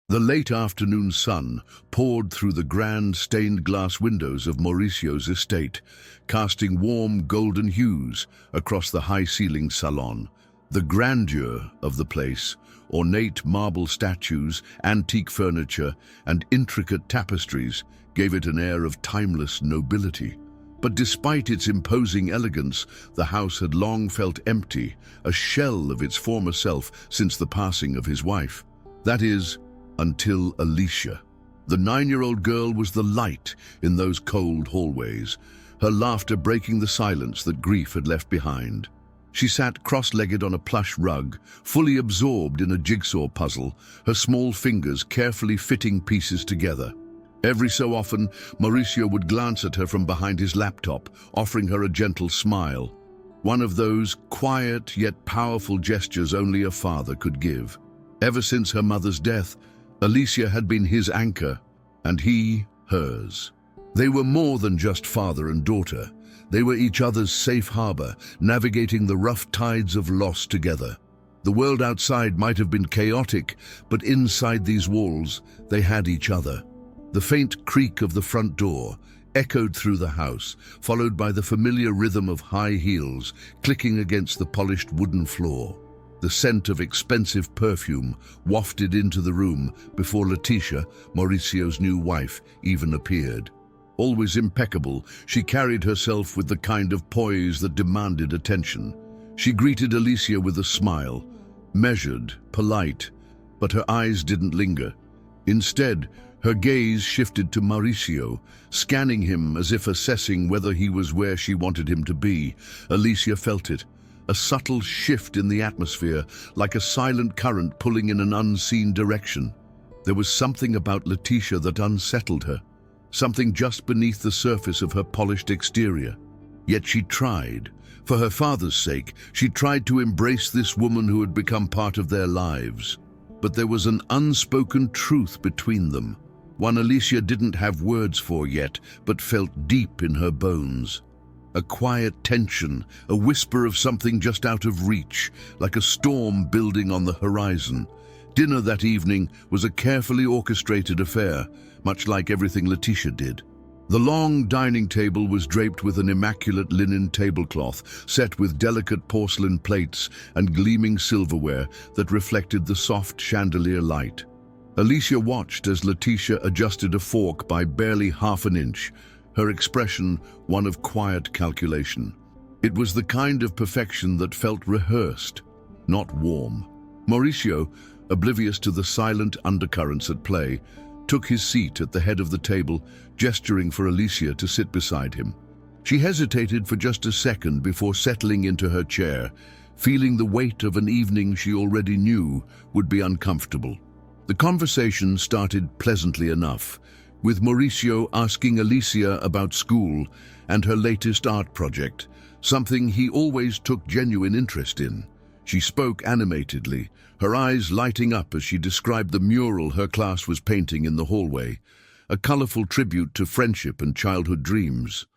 The late afternoon sun poured through the grand stained glass windows of Mauricio's estate, casting warm golden hues across the high-ceilinged salon. The grandeur of the place, ornate marble statues, antique furniture, and intricate tapestries gave it an air of timeless nobility. But despite its imposing elegance, the house had long felt empty, a shell of its former self since the passing of his wife. That is, until Alicia. The 9-year-old girl was the light in those cold hallways, her laughter breaking the silence that grief had left behind. She sat cross-legged on a plush rug, fully absorbed in a jigsaw puzzle, her small fingers carefully fitting pieces together. Every so often, Mauricio would glance at her from behind his laptop, offering her a gentle smile. One of those quiet yet powerful gestures only a father could give. Ever since her mother's death, Alicia had been his anchor, and he hers. They were more than just father and daughter. They were each other's safe harbor, navigating the rough tides of loss together. The world outside might have been chaotic, but inside these walls, they had each other. The faint creak of the front door echoed through the house, followed by the familiar rhythm of high heels clicking against the polished wooden floor. The scent of expensive perfume wafted into the room before Letitia, Mauricio's new wife, even appeared. Always impeccable, she carried herself with the kind of poise that demanded attention. She greeted Alicia with a smile, measured, polite, but her eyes didn't linger. Instead, her gaze shifted to Mauricio, scanning him as if assessing whether he was where she wanted him to be. Alicia felt it. A subtle shift in the atmosphere, like a silent current pulling in an unseen direction. There was something about Letitia that unsettled her, something just beneath the surface of her polished exterior. Yet she tried. For her father's sake, she tried to embrace this woman who had become part of their lives. But there was an unspoken truth between them, one Alicia didn't have words for yet, but felt deep in her bones. A quiet tension, a whisper of something just out of reach, like a storm building on the horizon. Dinner that evening was a carefully orchestrated affair, much like everything Letitia did. The long dining table was draped with an immaculate linen tablecloth, set with delicate porcelain plates and gleaming silverware that reflected the soft chandelier light. Alicia watched as Letitia adjusted a fork by barely half an inch, her expression one of quiet calculation. It was the kind of perfection that felt rehearsed, not warm. Mauricio, oblivious to the silent undercurrents at play, took his seat at the head of the table, gesturing for Alicia to sit beside him. She hesitated for just a second before settling into her chair, feeling the weight of an evening she already knew would be uncomfortable. The conversation started pleasantly enough, with Mauricio asking Alicia about school and her latest art project, something he always took genuine interest in. She spoke animatedly, her eyes lighting up as she described the mural her class was painting in the hallway, a colorful tribute to friendship and childhood dreams.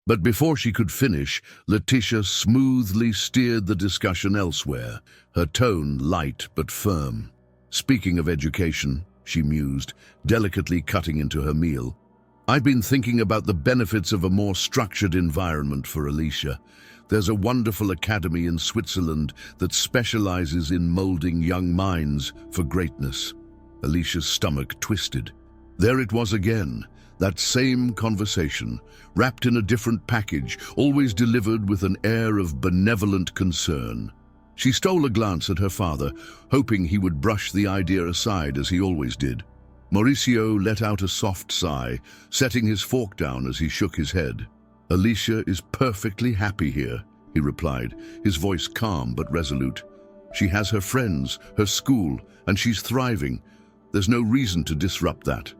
But before she could finish, Letitia smoothly steered the discussion elsewhere, her tone light but firm. Speaking of education, she mused, delicately cutting into her meal, I've been thinking about the benefits of a more structured environment for Alicia. There's a wonderful academy in Switzerland that specializes in molding young minds for greatness. Alicia's stomach twisted. There it was again, that same conversation, wrapped in a different package, always delivered with an air of benevolent concern. She stole a glance at her father, hoping he would brush the idea aside as he always did. Mauricio let out a soft sigh, setting his fork down as he shook his head. Alicia is perfectly happy here, he replied, his voice calm but resolute. She has her friends, her school, and she's thriving. There's no reason to disrupt that.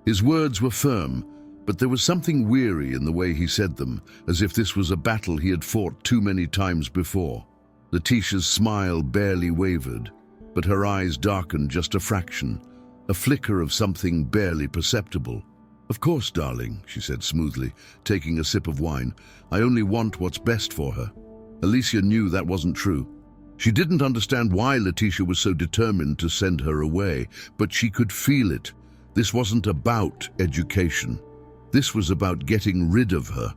His words were firm, but there was something weary in the way he said them, as if this was a battle he had fought too many times before. Letitia's smile barely wavered, but her eyes darkened just a fraction, a flicker of something barely perceptible. Of course, darling, she said smoothly, taking a sip of wine. I only want what's best for her. Alicia knew that wasn't true. She didn't understand why Letitia was so determined to send her away, but she could feel it. This wasn't about education. This was about getting rid of her.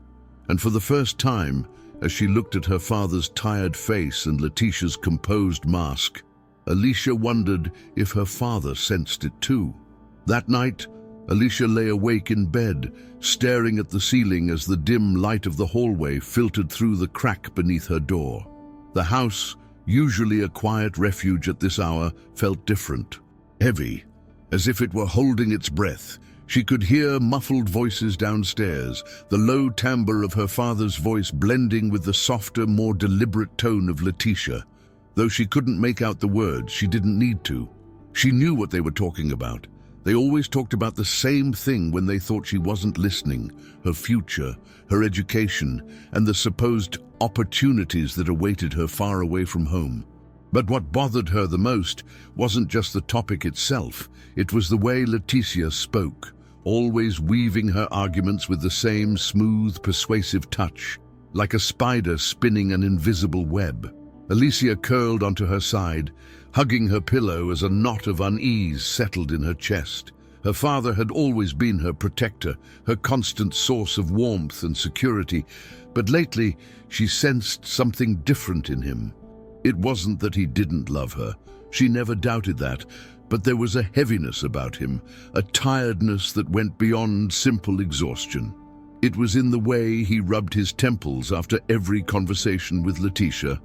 And for the first time, as she looked at her father's tired face and Letitia's composed mask, Alicia wondered if her father sensed it too. That night, Alicia lay awake in bed, staring at the ceiling as the dim light of the hallway filtered through the crack beneath her door. The house, usually a quiet refuge at this hour, felt different, heavy, as if it were holding its breath. She could hear muffled voices downstairs, the low timbre of her father's voice blending with the softer, more deliberate tone of Letitia. Though she couldn't make out the words, she didn't need to. She knew what they were talking about. They always talked about the same thing when they thought she wasn't listening: her future, her education, and the supposed opportunities that awaited her far away from home. But what bothered her the most wasn't just the topic itself. It was the way Letitia spoke, always weaving her arguments with the same smooth, persuasive touch, like a spider spinning an invisible web. Alicia curled onto her side, hugging her pillow as a knot of unease settled in her chest. Her father had always been her protector, her constant source of warmth and security, but lately she sensed something different in him. It wasn't that he didn't love her. She never doubted that, but there was a heaviness about him, a tiredness that went beyond simple exhaustion. It was in the way he rubbed his temples after every conversation with Letitia,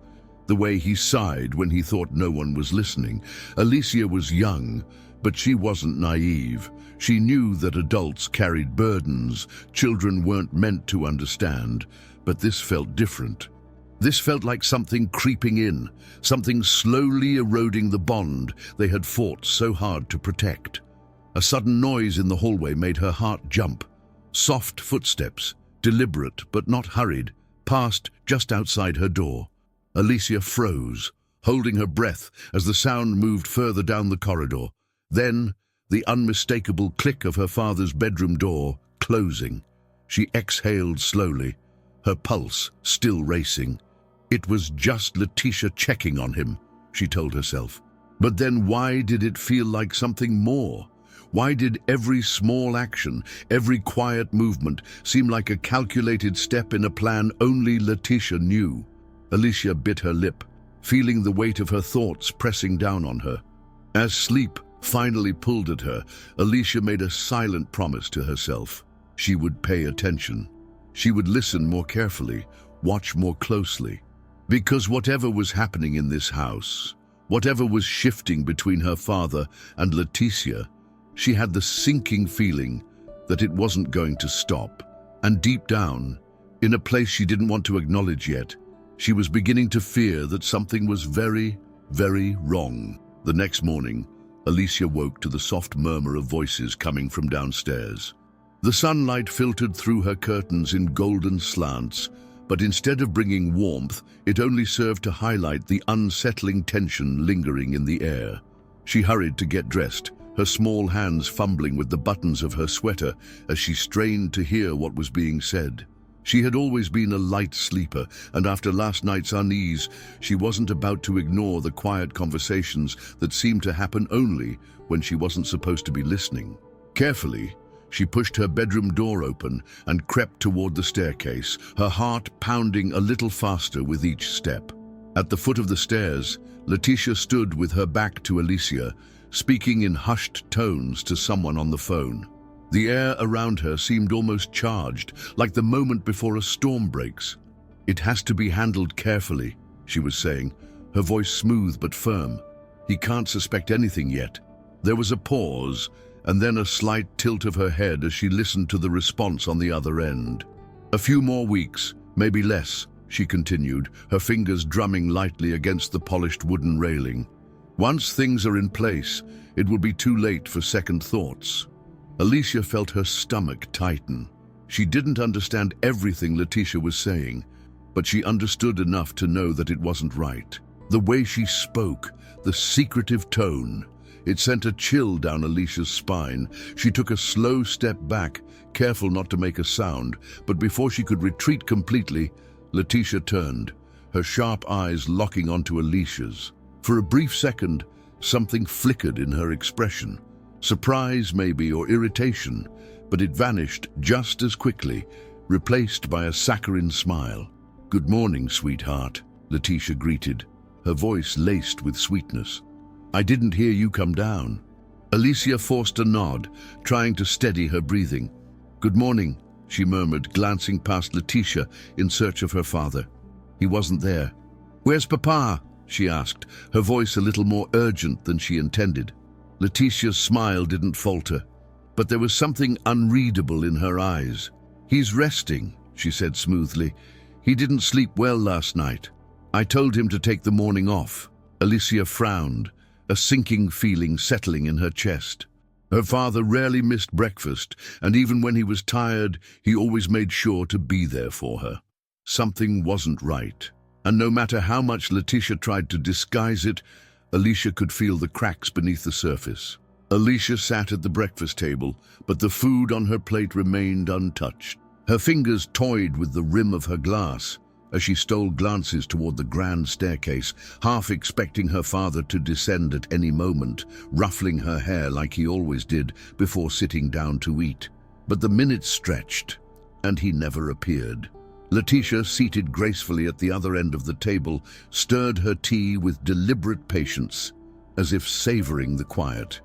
the way he sighed when he thought no one was listening. Alicia was young, but she wasn't naive. She knew that adults carried burdens children weren't meant to understand, but this felt different. This felt like something creeping in, something slowly eroding the bond they had fought so hard to protect. A sudden noise in the hallway made her heart jump. Soft footsteps, deliberate but not hurried, passed just outside her door. Alicia froze, holding her breath as the sound moved further down the corridor. Then, the unmistakable click of her father's bedroom door closing. She exhaled slowly, her pulse still racing. It was just Letitia checking on him, she told herself. But then why did it feel like something more? Why did every small action, every quiet movement seem like a calculated step in a plan only Letitia knew? Alicia bit her lip, feeling the weight of her thoughts pressing down on her. As sleep finally pulled at her, Alicia made a silent promise to herself. She would pay attention. She would listen more carefully, watch more closely. Because whatever was happening in this house, whatever was shifting between her father and Letitia, she had the sinking feeling that it wasn't going to stop. And deep down, in a place she didn't want to acknowledge yet, she was beginning to fear that something was very, very wrong. The next morning, Alicia woke to the soft murmur of voices coming from downstairs. The sunlight filtered through her curtains in golden slants, but instead of bringing warmth, it only served to highlight the unsettling tension lingering in the air. She hurried to get dressed, her small hands fumbling with the buttons of her sweater as she strained to hear what was being said. She had always been a light sleeper, and after last night's unease, she wasn't about to ignore the quiet conversations that seemed to happen only when she wasn't supposed to be listening. Carefully, she pushed her bedroom door open and crept toward the staircase, her heart pounding a little faster with each step. At the foot of the stairs, Letitia stood with her back to Alicia, speaking in hushed tones to someone on the phone. The air around her seemed almost charged, like the moment before a storm breaks. "It has to be handled carefully," she was saying, her voice smooth but firm. "He can't suspect anything yet." There was a pause, and then a slight tilt of her head as she listened to the response on the other end. "A few more weeks, maybe less," she continued, her fingers drumming lightly against the polished wooden railing. "Once things are in place, it will be too late for second thoughts." Alicia felt her stomach tighten. She didn't understand everything Letitia was saying, but she understood enough to know that it wasn't right. The way she spoke, the secretive tone, it sent a chill down Alicia's spine. She took a slow step back, careful not to make a sound, but before she could retreat completely, Letitia turned. her sharp eyes locking onto Alicia's. For a brief second, something flickered in her expression. Surprise, maybe, or irritation, but it vanished just as quickly, replaced by a saccharine smile. "Good morning, sweetheart," Letitia greeted, her voice laced with sweetness. "I didn't hear you come down." Alicia forced a nod, trying to steady her breathing. "Good morning," she murmured, glancing past Letitia in search of her father. He wasn't there. "Where's Papa?" she asked, her voice a little more urgent than she intended. Letitia's smile didn't falter, but there was something unreadable in her eyes. "He's resting," she said smoothly. "He didn't sleep well last night. I told him to take the morning off." Alicia frowned, a sinking feeling settling in her chest. Her father rarely missed breakfast, and even when he was tired, he always made sure to be there for her. Something wasn't right, and no matter how much Letitia tried to disguise it, Alicia could feel the cracks beneath the surface. Alicia sat at the breakfast table, but the food on her plate remained untouched. Her fingers toyed with the rim of her glass as she stole glances toward the grand staircase, half expecting her father to descend at any moment, ruffling her hair like he always did before sitting down to eat. But the minutes stretched, and he never appeared. Letitia, seated gracefully at the other end of the table, stirred her tea with deliberate patience, as if savoring the quiet.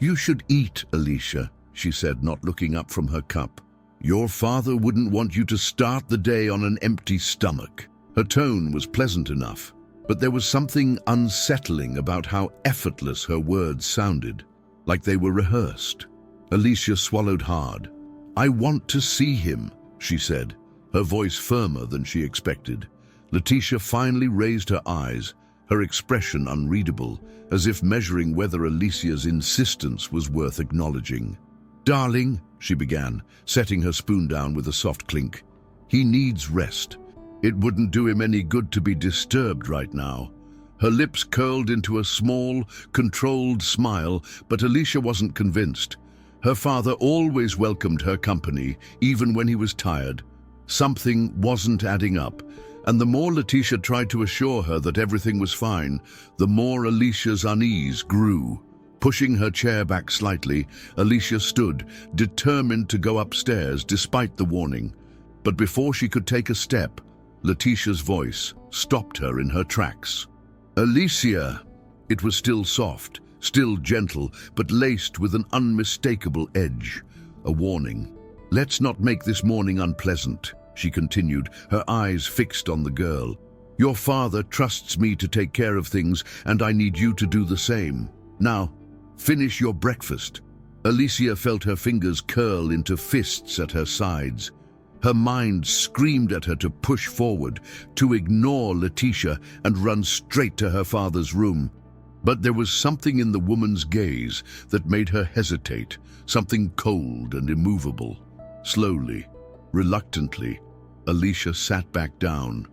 "You should eat, Alicia," she said, not looking up from her cup. "Your father wouldn't want you to start the day on an empty stomach." Her tone was pleasant enough, but there was something unsettling about how effortless her words sounded, like they were rehearsed. Alicia swallowed hard. "I want to see him," she said, her voice firmer than she expected. Letitia finally raised her eyes, her expression unreadable, as if measuring whether Alicia's insistence was worth acknowledging. "Darling," she began, setting her spoon down with a soft clink, "he needs rest. It wouldn't do him any good to be disturbed right now." Her lips curled into a small, controlled smile, but Alicia wasn't convinced. Her father always welcomed her company, even when he was tired. Something wasn't adding up, and the more Letitia tried to assure her that everything was fine, the more Alicia's unease grew. Pushing her chair back slightly, Alicia stood, determined to go upstairs despite the warning. But before she could take a step, Letitia's voice stopped her in her tracks. "Alicia!" It was still soft, still gentle, but laced with an unmistakable edge. A warning. "Let's not make this morning unpleasant," she continued, her eyes fixed on the girl. "Your father trusts me to take care of things, and I need you to do the same. Now, finish your breakfast." Alicia felt her fingers curl into fists at her sides. Her mind screamed at her to push forward, to ignore Letitia and run straight to her father's room. But there was something in the woman's gaze that made her hesitate, something cold and immovable. Slowly, reluctantly, Alicia sat back down.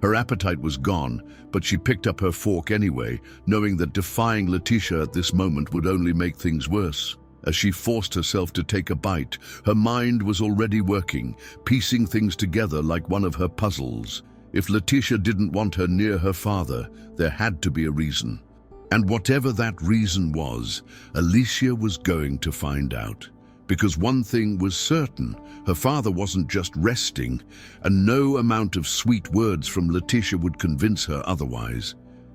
Her appetite was gone, but she picked up her fork anyway, knowing that defying Letitia at this moment would only make things worse. As she forced herself to take a bite, her mind was already working, piecing things together like one of her puzzles. If Letitia didn't want her near her father, there had to be a reason. And whatever that reason was, Alicia was going to find out. Because one thing was certain, her father wasn't just resting, and no amount of sweet words from Letitia would convince her otherwise.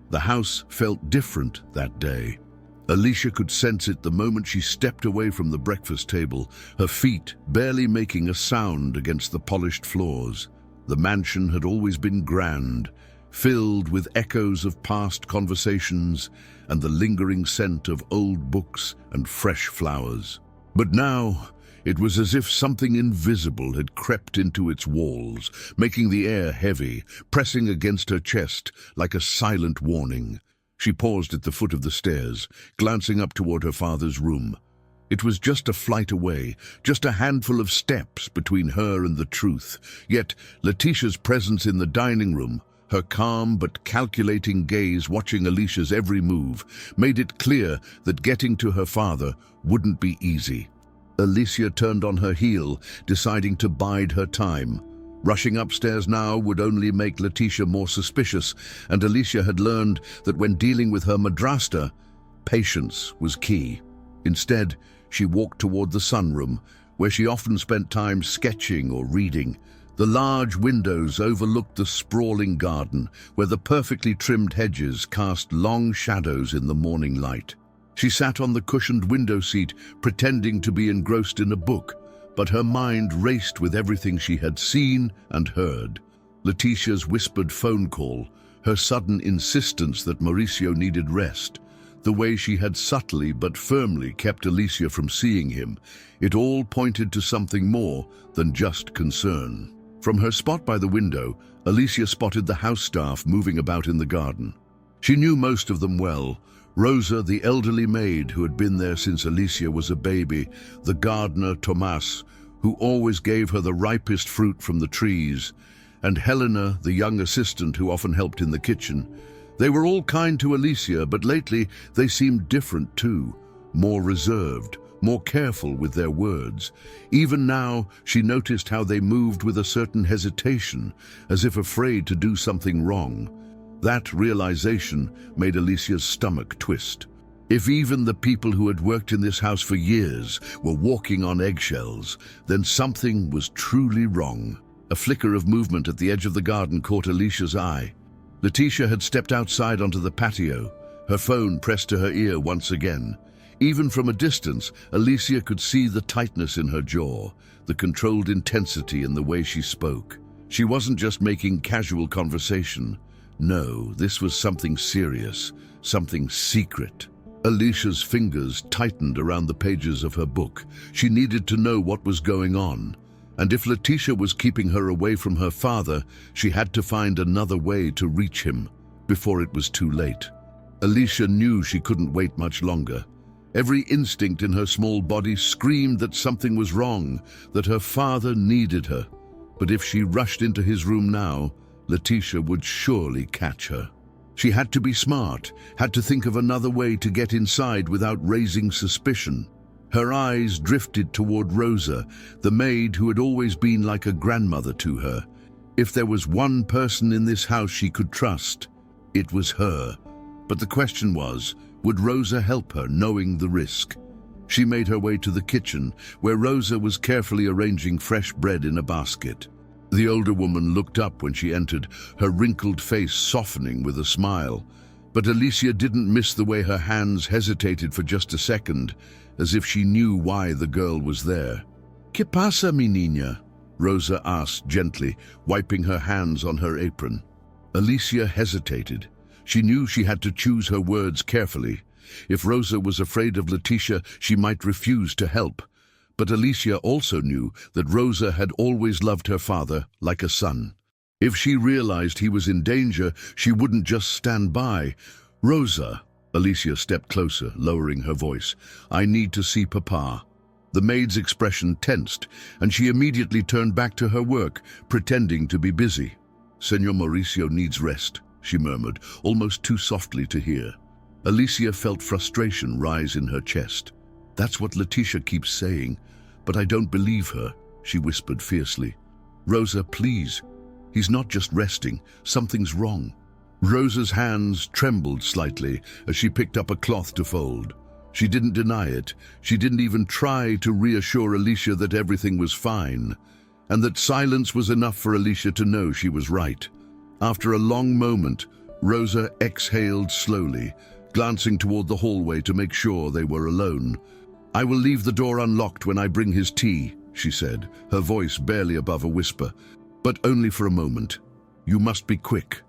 The house felt different that day. Alicia could sense it the moment she stepped away from the breakfast table, her feet barely making a sound against the polished floors. The mansion had always been grand, filled with echoes of past conversations and the lingering scent of old books and fresh flowers. But now, it was as if something invisible had crept into its walls, making the air heavy, pressing against her chest like a silent warning. She paused at the foot of the stairs, glancing up toward her father's room. It was just a flight away, just a handful of steps between her and the truth. Yet Letitia's presence in the dining room, her calm but calculating gaze watching Alicia's every move, made it clear that getting to her father wouldn't be easy. Alicia turned on her heel, deciding to bide her time. Rushing upstairs now would only make Letitia more suspicious, and Alicia had learned that when dealing with her madrasta, patience was key. Instead, she walked toward the sunroom, where she often spent time sketching or reading. The large windows overlooked the sprawling garden, where the perfectly trimmed hedges cast long shadows in the morning light. She sat on the cushioned window seat, pretending to be engrossed in a book, but her mind raced with everything she had seen and heard. Letitia's whispered phone call, her sudden insistence that Mauricio needed rest, the way she had subtly but firmly kept Alicia from seeing him, it all pointed to something more than just concern. From her spot by the window, Alicia spotted the house staff moving about in the garden. She knew most of them well. Rosa, the elderly maid who had been there since Alicia was a baby, the gardener Tomas, who always gave her the ripest fruit from the trees, and Helena, the young assistant who often helped in the kitchen. They were all kind to Alicia, but lately they seemed different too, more reserved, more careful with their words. Even now, she noticed how they moved with a certain hesitation, as if afraid to do something wrong. That realization made Alicia's stomach twist. If even the people who had worked in this house for years were walking on eggshells, then something was truly wrong. A flicker of movement at the edge of the garden caught Alicia's eye. Letitia had stepped outside onto the patio, her phone pressed to her ear once again. Even from a distance, Alicia could see the tightness in her jaw, the controlled intensity in the way she spoke. She wasn't just making casual conversation. No, this was something serious, something secret. Alicia's fingers tightened around the pages of her book. She needed to know what was going on. And if Letitia was keeping her away from her father, she had to find another way to reach him before it was too late. Alicia knew she couldn't wait much longer. Every instinct in her small body screamed that something was wrong, that her father needed her. But if she rushed into his room now, Letitia would surely catch her. She had to be smart, had to think of another way to get inside without raising suspicion. Her eyes drifted toward Rosa, the maid who had always been like a grandmother to her. If there was one person in this house she could trust, it was her. But the question was, would Rosa help her, knowing the risk? She made her way to the kitchen, where Rosa was carefully arranging fresh bread in a basket. The older woman looked up when she entered, her wrinkled face softening with a smile. But Alicia didn't miss the way her hands hesitated for just a second, as if she knew why the girl was there. "¿Qué pasa, mi niña?" Rosa asked gently, wiping her hands on her apron. Alicia hesitated. She knew she had to choose her words carefully. If Rosa was afraid of Letitia, she might refuse to help. But Alicia also knew that Rosa had always loved her father like a son. If she realized he was in danger, she wouldn't just stand by. "Rosa," Alicia stepped closer, lowering her voice, "I need to see Papa." The maid's expression tensed, and she immediately turned back to her work, pretending to be busy. "Senor Mauricio needs rest," she murmured, almost too softly to hear. Alicia felt frustration rise in her chest. "That's what Letitia keeps saying, but I don't believe her," she whispered fiercely. "Rosa, please. He's not just resting. Something's wrong." Rosa's hands trembled slightly as she picked up a cloth to fold. She didn't deny it. She didn't even try to reassure Alicia that everything was fine, and that silence was enough for Alicia to know she was right. After a long moment, Rosa exhaled slowly, glancing toward the hallway to make sure they were alone. "I will leave the door unlocked when I bring his tea," she said, her voice barely above a whisper. "But only for a moment. You must be quick."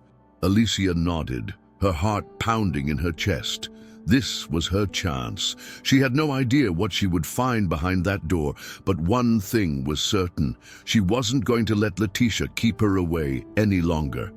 Alicia nodded, her heart pounding in her chest. This was her chance. She had no idea what she would find behind that door, but one thing was certain. She wasn't going to let Letitia keep her away any longer.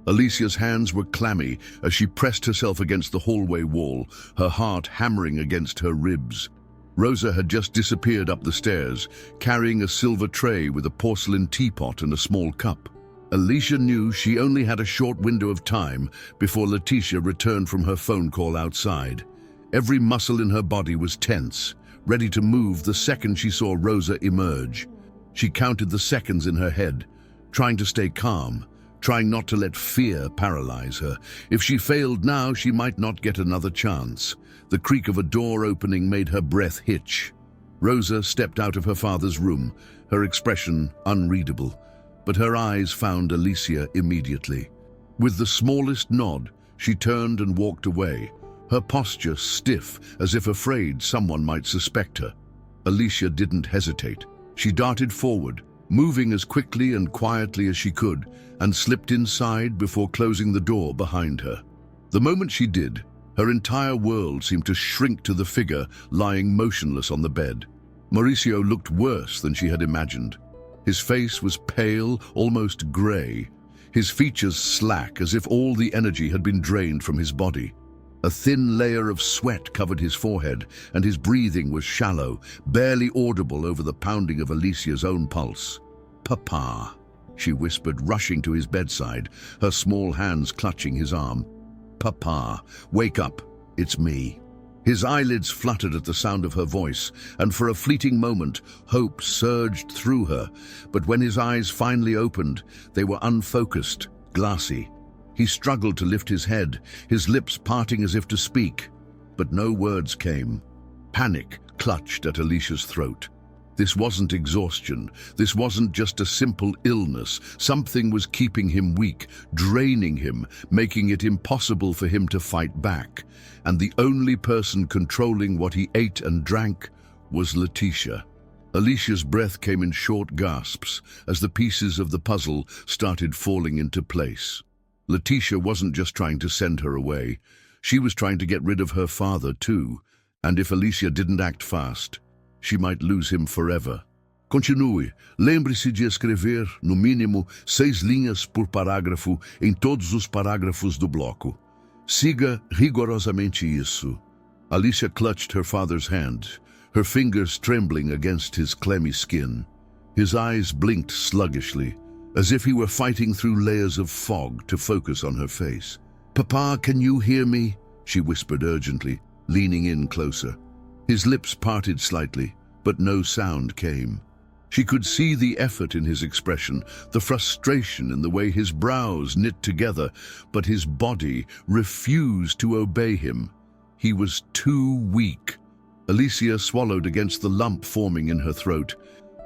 Alicia's hands were clammy as she pressed herself against the hallway wall, her heart hammering against her ribs. Rosa had just disappeared up the stairs, carrying a silver tray with a porcelain teapot and a small cup. Alicia knew she only had a short window of time before Letitia returned from her phone call outside. Every muscle in her body was tense, ready to move the second she saw Rosa emerge. She counted the seconds in her head, trying to stay calm, trying not to let fear paralyze her. If she failed now, she might not get another chance. The creak of a door opening made her breath hitch. Rosa stepped out of her father's room, her expression unreadable, but her eyes found Alicia immediately. With the smallest nod, she turned and walked away, her posture stiff as if afraid someone might suspect her. Alicia didn't hesitate. She darted forward, moving as quickly and quietly as she could, and slipped inside before closing the door behind her. The moment she did, her entire world seemed to shrink to the figure lying motionless on the bed. Mauricio looked worse than she had imagined. His face was pale, almost grey, his features slack as if all the energy had been drained from his body. A thin layer of sweat covered his forehead, and his breathing was shallow, barely audible over the pounding of Alicia's own pulse. "Papa," she whispered, rushing to his bedside, her small hands clutching his arm. "Papa, wake up, it's me." His eyelids fluttered at the sound of her voice, and for a fleeting moment, hope surged through her. But when his eyes finally opened, they were unfocused, glassy. He struggled to lift his head, his lips parting as if to speak, but no words came. Panic clutched at Alicia's throat. This wasn't exhaustion. This wasn't just a simple illness. Something was keeping him weak, draining him, making it impossible for him to fight back. And the only person controlling what he ate and drank was Letitia. Alicia's breath came in short gasps as the pieces of the puzzle started falling into place. Letitia wasn't just trying to send her away. She was trying to get rid of her father too. And if Alicia didn't act fast, she might lose him forever. Continue. Lembre-se de escrever, no mínimo, 6 linhas por parágrafo em todos os parágrafos do bloco. Siga rigorosamente isso. Alicia clutched her father's hand, her fingers trembling against his clammy skin. His eyes blinked sluggishly, as if he were fighting through layers of fog to focus on her face. "Papa, can you hear me?" she whispered urgently, leaning in closer. His lips parted slightly, but no sound came. She could see the effort in his expression, the frustration in the way his brows knit together, but his body refused to obey him. He was too weak. Alicia swallowed against the lump forming in her throat.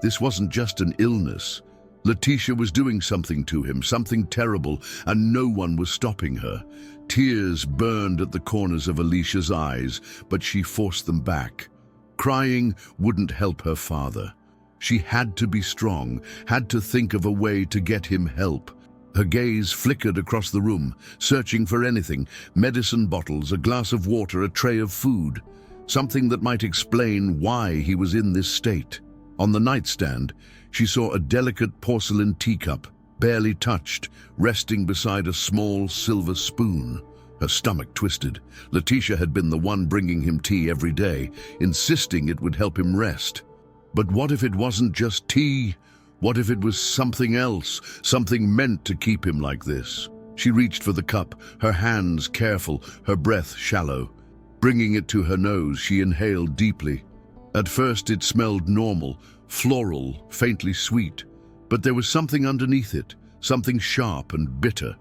This wasn't just an illness. Letitia was doing something to him, something terrible, and no one was stopping her. Tears burned at the corners of Alicia's eyes, but she forced them back. Crying wouldn't help her father. She had to be strong, had to think of a way to get him help. Her gaze flickered across the room, searching for anything: medicine bottles, a glass of water, a tray of food. Something that might explain why he was in this state. On the nightstand, she saw a delicate porcelain teacup, barely touched, resting beside a small silver spoon. Her stomach twisted. Letitia had been the one bringing him tea every day, insisting it would help him rest. But what if it wasn't just tea? What if it was something else, something meant to keep him like this? She reached for the cup, her hands careful, her breath shallow. Bringing it to her nose, she inhaled deeply. At first it smelled normal, floral, faintly sweet. But there was something underneath it, something sharp and bitter.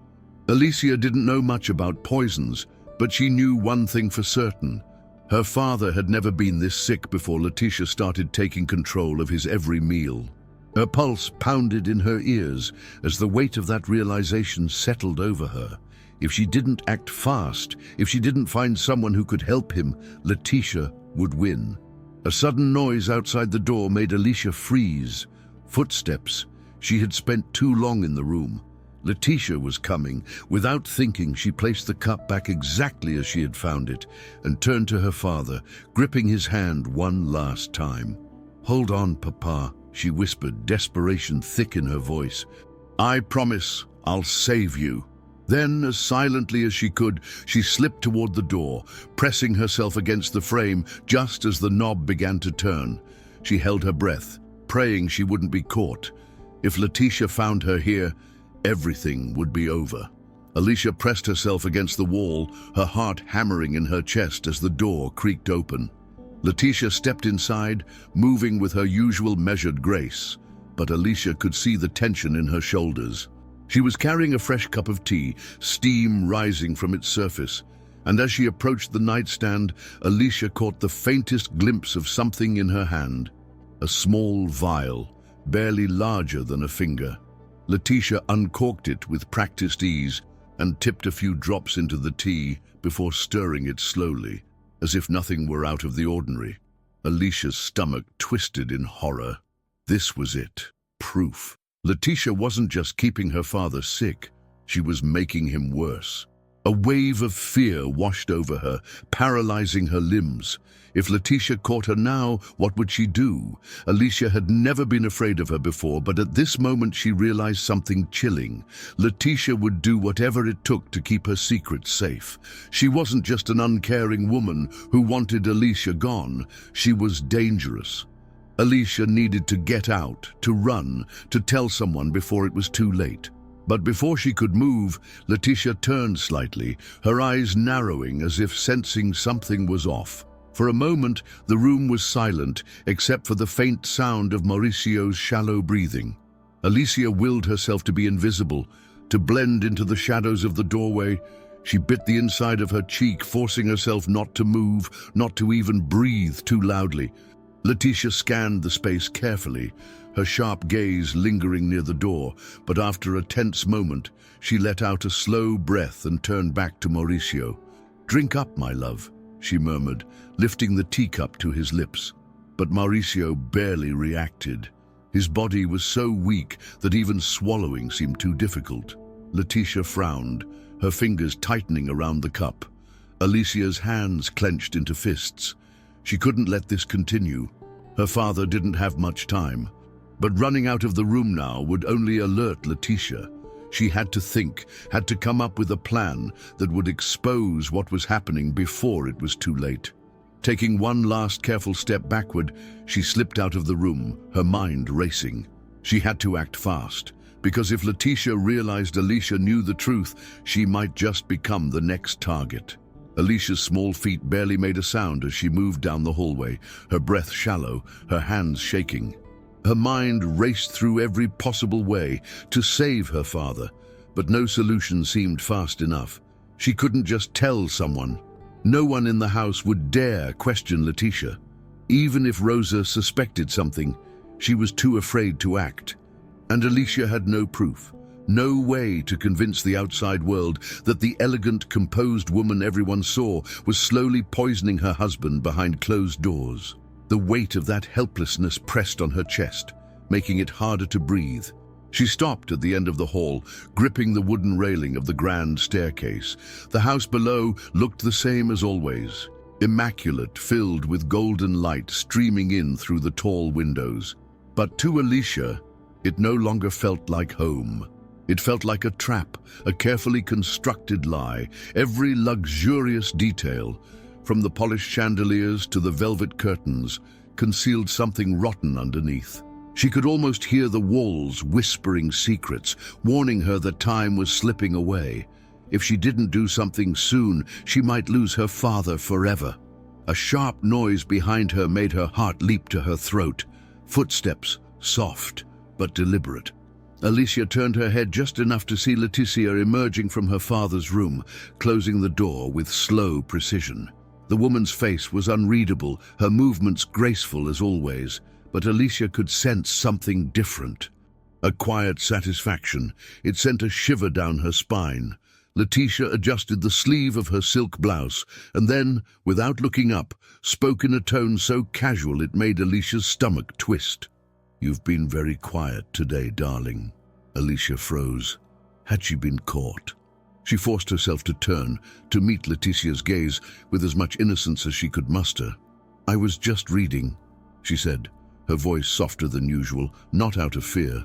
Alicia didn't know much about poisons, but she knew one thing for certain. Her father had never been this sick before Letitia started taking control of his every meal. Her pulse pounded in her ears as the weight of that realization settled over her. If she didn't act fast, if she didn't find someone who could help him, Letitia would win. A sudden noise outside the door made Alicia freeze. Footsteps. She had spent too long in the room. Letitia was coming. Without thinking, she placed the cup back exactly as she had found it and turned to her father, gripping his hand one last time. "Hold on, Papa," she whispered, desperation thick in her voice. "I promise I'll save you." Then, as silently as she could, she slipped toward the door, pressing herself against the frame just as the knob began to turn. She held her breath, praying she wouldn't be caught. If Letitia found her here, everything would be over. Alicia pressed herself against the wall, her heart hammering in her chest as the door creaked open. Letitia stepped inside, moving with her usual measured grace. but Alicia could see the tension in her shoulders. She was carrying a fresh cup of tea, steam rising from its surface, and as she approached the nightstand, Alicia caught the faintest glimpse of something in her hand. A small vial, barely larger than a finger. Letitia uncorked it with practiced ease and tipped a few drops into the tea before stirring it slowly, as if nothing were out of the ordinary. Alicia's stomach twisted in horror. This was it. Proof. Letitia wasn't just keeping her father sick, she was making him worse. A wave of fear washed over her, paralyzing her limbs. If Letitia caught her now, what would she do? Alicia had never been afraid of her before, but at this moment she realized something chilling. Letitia would do whatever it took to keep her secret safe. She wasn't just an uncaring woman who wanted Alicia gone. She was dangerous. Alicia needed to get out, to run, to tell someone before it was too late. But before she could move, Letitia turned slightly, her eyes narrowing as if sensing something was off. For a moment, the room was silent, except for the faint sound of Mauricio's shallow breathing. Alicia willed herself to be invisible, to blend into the shadows of the doorway. She bit the inside of her cheek, forcing herself not to move, not to even breathe too loudly. Letitia scanned the space carefully, her sharp gaze lingering near the door, but after a tense moment, she let out a slow breath and turned back to Mauricio. "Drink up, my love," she murmured, lifting the teacup to his lips. But Mauricio barely reacted. His body was so weak that even swallowing seemed too difficult. Letitia frowned, her fingers tightening around the cup. Alicia's hands clenched into fists. She couldn't let this continue. Her father didn't have much time. But running out of the room now would only alert Letitia. She had to think, had to come up with a plan that would expose what was happening before it was too late. Taking one last careful step backward, she slipped out of the room, her mind racing. She had to act fast, because if Letitia realized Alicia knew the truth, she might just become the next target. Alicia's small feet barely made a sound as she moved down the hallway, her breath shallow, her hands shaking. Her mind raced through every possible way to save her father, but no solution seemed fast enough. She couldn't just tell someone. No one in the house would dare question Letitia. Even if Rosa suspected something, she was too afraid to act. And Alicia had no proof. No way to convince the outside world that the elegant, composed woman everyone saw was slowly poisoning her husband behind closed doors. The weight of that helplessness pressed on her chest, making it harder to breathe. She stopped at the end of the hall, gripping the wooden railing of the grand staircase. The house below looked the same as always, immaculate, filled with golden light streaming in through the tall windows. But to Alicia, it no longer felt like home. It felt like a trap, a carefully constructed lie. Every luxurious detail, from the polished chandeliers to the velvet curtains, concealed something rotten underneath. She could almost hear the walls whispering secrets, warning her that time was slipping away. If she didn't do something soon, she might lose her father forever. A sharp noise behind her made her heart leap to her throat. Footsteps, soft but deliberate. Alicia turned her head just enough to see Letitia emerging from her father's room, closing the door with slow precision. The woman's face was unreadable, her movements graceful as always, but Alicia could sense something different. A quiet satisfaction. It sent a shiver down her spine. Letitia adjusted the sleeve of her silk blouse, and then, without looking up, spoke in a tone so casual it made Alicia's stomach twist. "You've been very quiet today, darling." Alicia froze. Had she been caught? She forced herself to turn, to meet Letitia's gaze with as much innocence as she could muster. "I was just reading," she said, her voice softer than usual, not out of fear,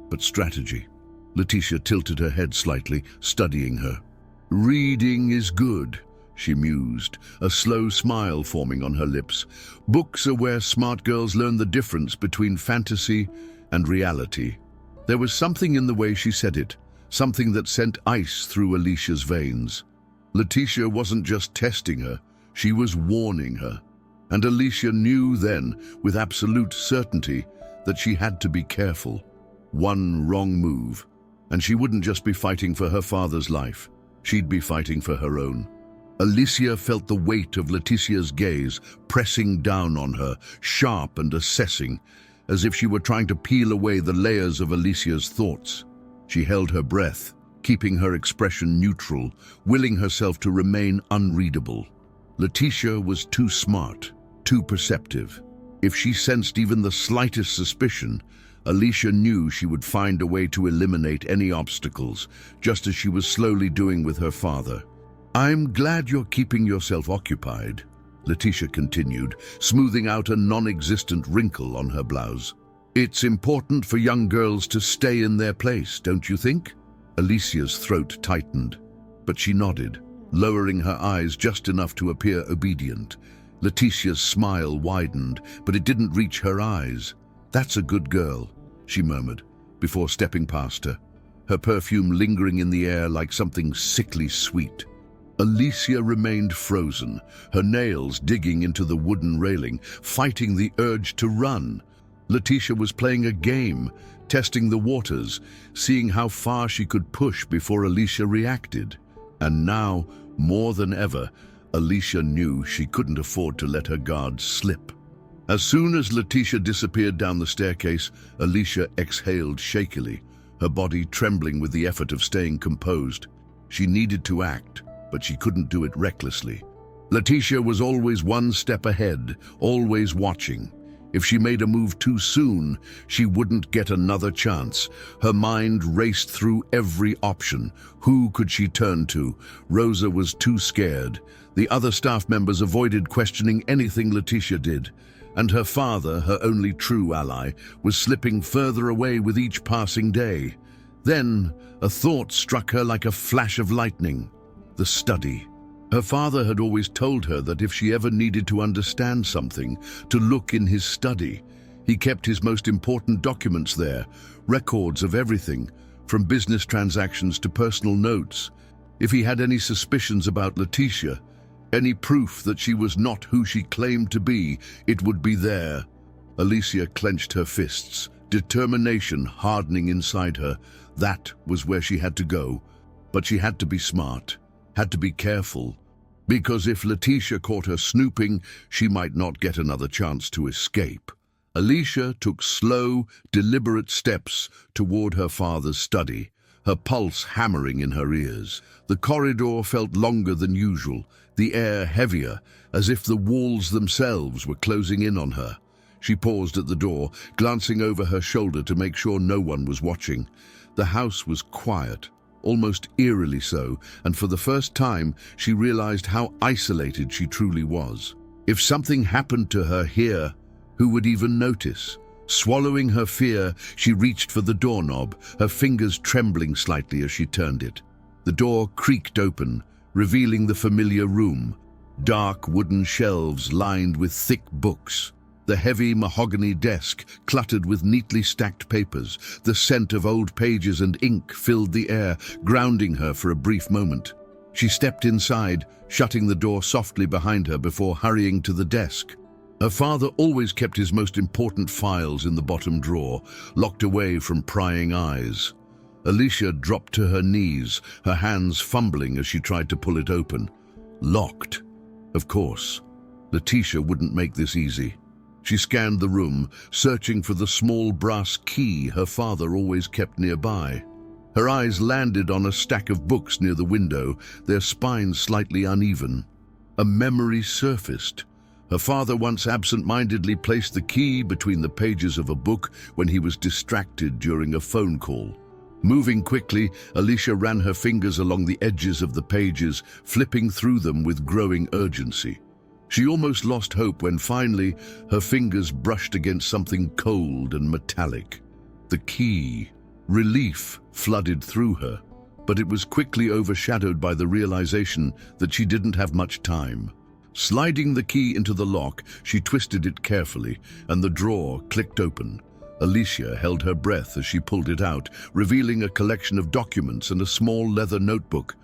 but strategy. Letitia tilted her head slightly, studying her. "Reading is good," she mused, a slow smile forming on her lips. "Books are where smart girls learn the difference between fantasy and reality." There was something in the way she said it, something that sent ice through Alicia's veins. Letitia wasn't just testing her, she was warning her. And Alicia knew then, with absolute certainty, that she had to be careful. One wrong move, and she wouldn't just be fighting for her father's life, she'd be fighting for her own. Alicia felt the weight of Leticia's gaze pressing down on her, sharp and assessing, as if she were trying to peel away the layers of Alicia's thoughts. She held her breath, keeping her expression neutral, willing herself to remain unreadable. Leticia was too smart, too perceptive. If she sensed even the slightest suspicion, Alicia knew she would find a way to eliminate any obstacles, just as she was slowly doing with her father. "I'm glad you're keeping yourself occupied," Leticia continued, smoothing out a non-existent wrinkle on her blouse. "It's important for young girls to stay in their place, don't you think?" Alicia's throat tightened, but she nodded, lowering her eyes just enough to appear obedient. Leticia's smile widened, but it didn't reach her eyes. "That's a good girl," she murmured, before stepping past her, her perfume lingering in the air like something sickly sweet. Alicia remained frozen, her nails digging into the wooden railing, fighting the urge to run. Leticia was playing a game, testing the waters, seeing how far she could push before Alicia reacted. And now, more than ever, Alicia knew she couldn't afford to let her guard slip. As soon as Leticia disappeared down the staircase, Alicia exhaled shakily, her body trembling with the effort of staying composed. She needed to act, but she couldn't do it recklessly. Leticia was always one step ahead, always watching. If she made a move too soon, she wouldn't get another chance. Her mind raced through every option. Who could she turn to? Rosa was too scared. The other staff members avoided questioning anything Leticia did. And her father, her only true ally, was slipping further away with each passing day. Then, a thought struck her like a flash of lightning. The study. Her father had always told her that if she ever needed to understand something, to look in his study. He kept his most important documents there, records of everything, from business transactions to personal notes. If he had any suspicions about Leticia, any proof that she was not who she claimed to be, it would be there. Alicia clenched her fists, determination hardening inside her. That was where she had to go. But she had to be smart, had to be careful. Because if Leticia caught her snooping, she might not get another chance to escape. Alicia took slow, deliberate steps toward her father's study, her pulse hammering in her ears. The corridor felt longer than usual, the air heavier, as if the walls themselves were closing in on her. She paused at the door, glancing over her shoulder to make sure no one was watching. The house was quiet, almost eerily so, and for the first time she realized how isolated she truly was. If something happened to her here, who would even notice? Swallowing her fear, she reached for the doorknob, her fingers trembling slightly as she turned it. The door creaked open, revealing the familiar room. Dark wooden shelves lined with thick books. The heavy mahogany desk cluttered with neatly stacked papers. The scent of old pages and ink filled the air, grounding her for a brief moment. She stepped inside, shutting the door softly behind her before hurrying to the desk. Her father always kept his most important files in the bottom drawer, locked away from prying eyes. Alicia dropped to her knees, her hands fumbling as she tried to pull it open. Locked. Of course. Leticia wouldn't make this easy. She scanned the room, searching for the small brass key her father always kept nearby. Her eyes landed on a stack of books near the window, their spines slightly uneven. A memory surfaced. Her father once absent-mindedly placed the key between the pages of a book when he was distracted during a phone call. Moving quickly, Alicia ran her fingers along the edges of the pages, flipping through them with growing urgency. She almost lost hope when finally her fingers brushed against something cold and metallic. The key. Relief flooded through her, but it was quickly overshadowed by the realization that she didn't have much time. Sliding the key into the lock, she twisted it carefully, and the drawer clicked open. Alicia held her breath as she pulled it out, revealing a collection of documents and a small leather notebook.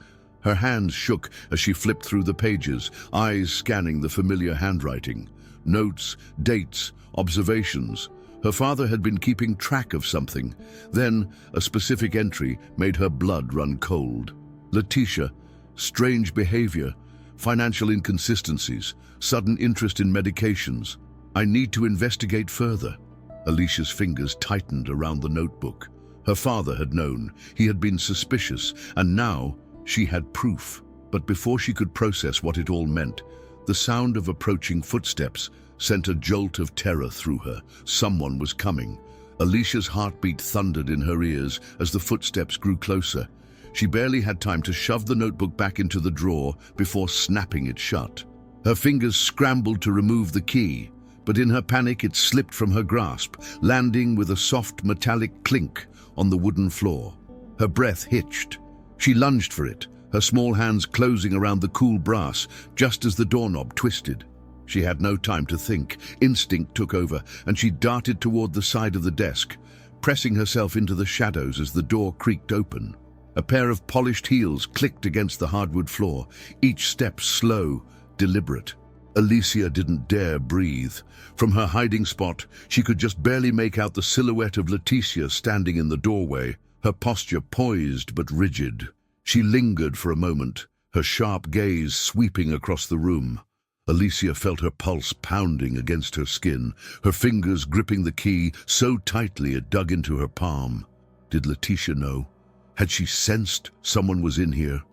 Her hands shook as she flipped through the pages, eyes scanning the familiar handwriting. Notes, dates, observations. Her father had been keeping track of something. Then, a specific entry made her blood run cold. Letitia, strange behavior, financial inconsistencies, sudden interest in medications. I need to investigate further. Alicia's fingers tightened around the notebook. Her father had known, he had been suspicious, and now she had proof. But before she could process what it all meant, the sound of approaching footsteps sent a jolt of terror through her. Someone was coming. Alicia's heartbeat thundered in her ears as the footsteps grew closer. She barely had time to shove the notebook back into the drawer before snapping it shut. Her fingers scrambled to remove the key, but in her panic it slipped from her grasp, landing with a soft metallic clink on the wooden floor. Her breath hitched. She lunged for it, her small hands closing around the cool brass just as the doorknob twisted. She had no time to think. Instinct took over, and she darted toward the side of the desk, pressing herself into the shadows as the door creaked open. A pair of polished heels clicked against the hardwood floor, each step slow, deliberate. Alicia didn't dare breathe. From her hiding spot, she could just barely make out the silhouette of Letitia standing in the doorway, her posture poised but rigid. She lingered for a moment, her sharp gaze sweeping across the room. Alicia felt her pulse pounding against her skin, her fingers gripping the key so tightly it dug into her palm. Did Letitia know? Had she sensed someone was in here?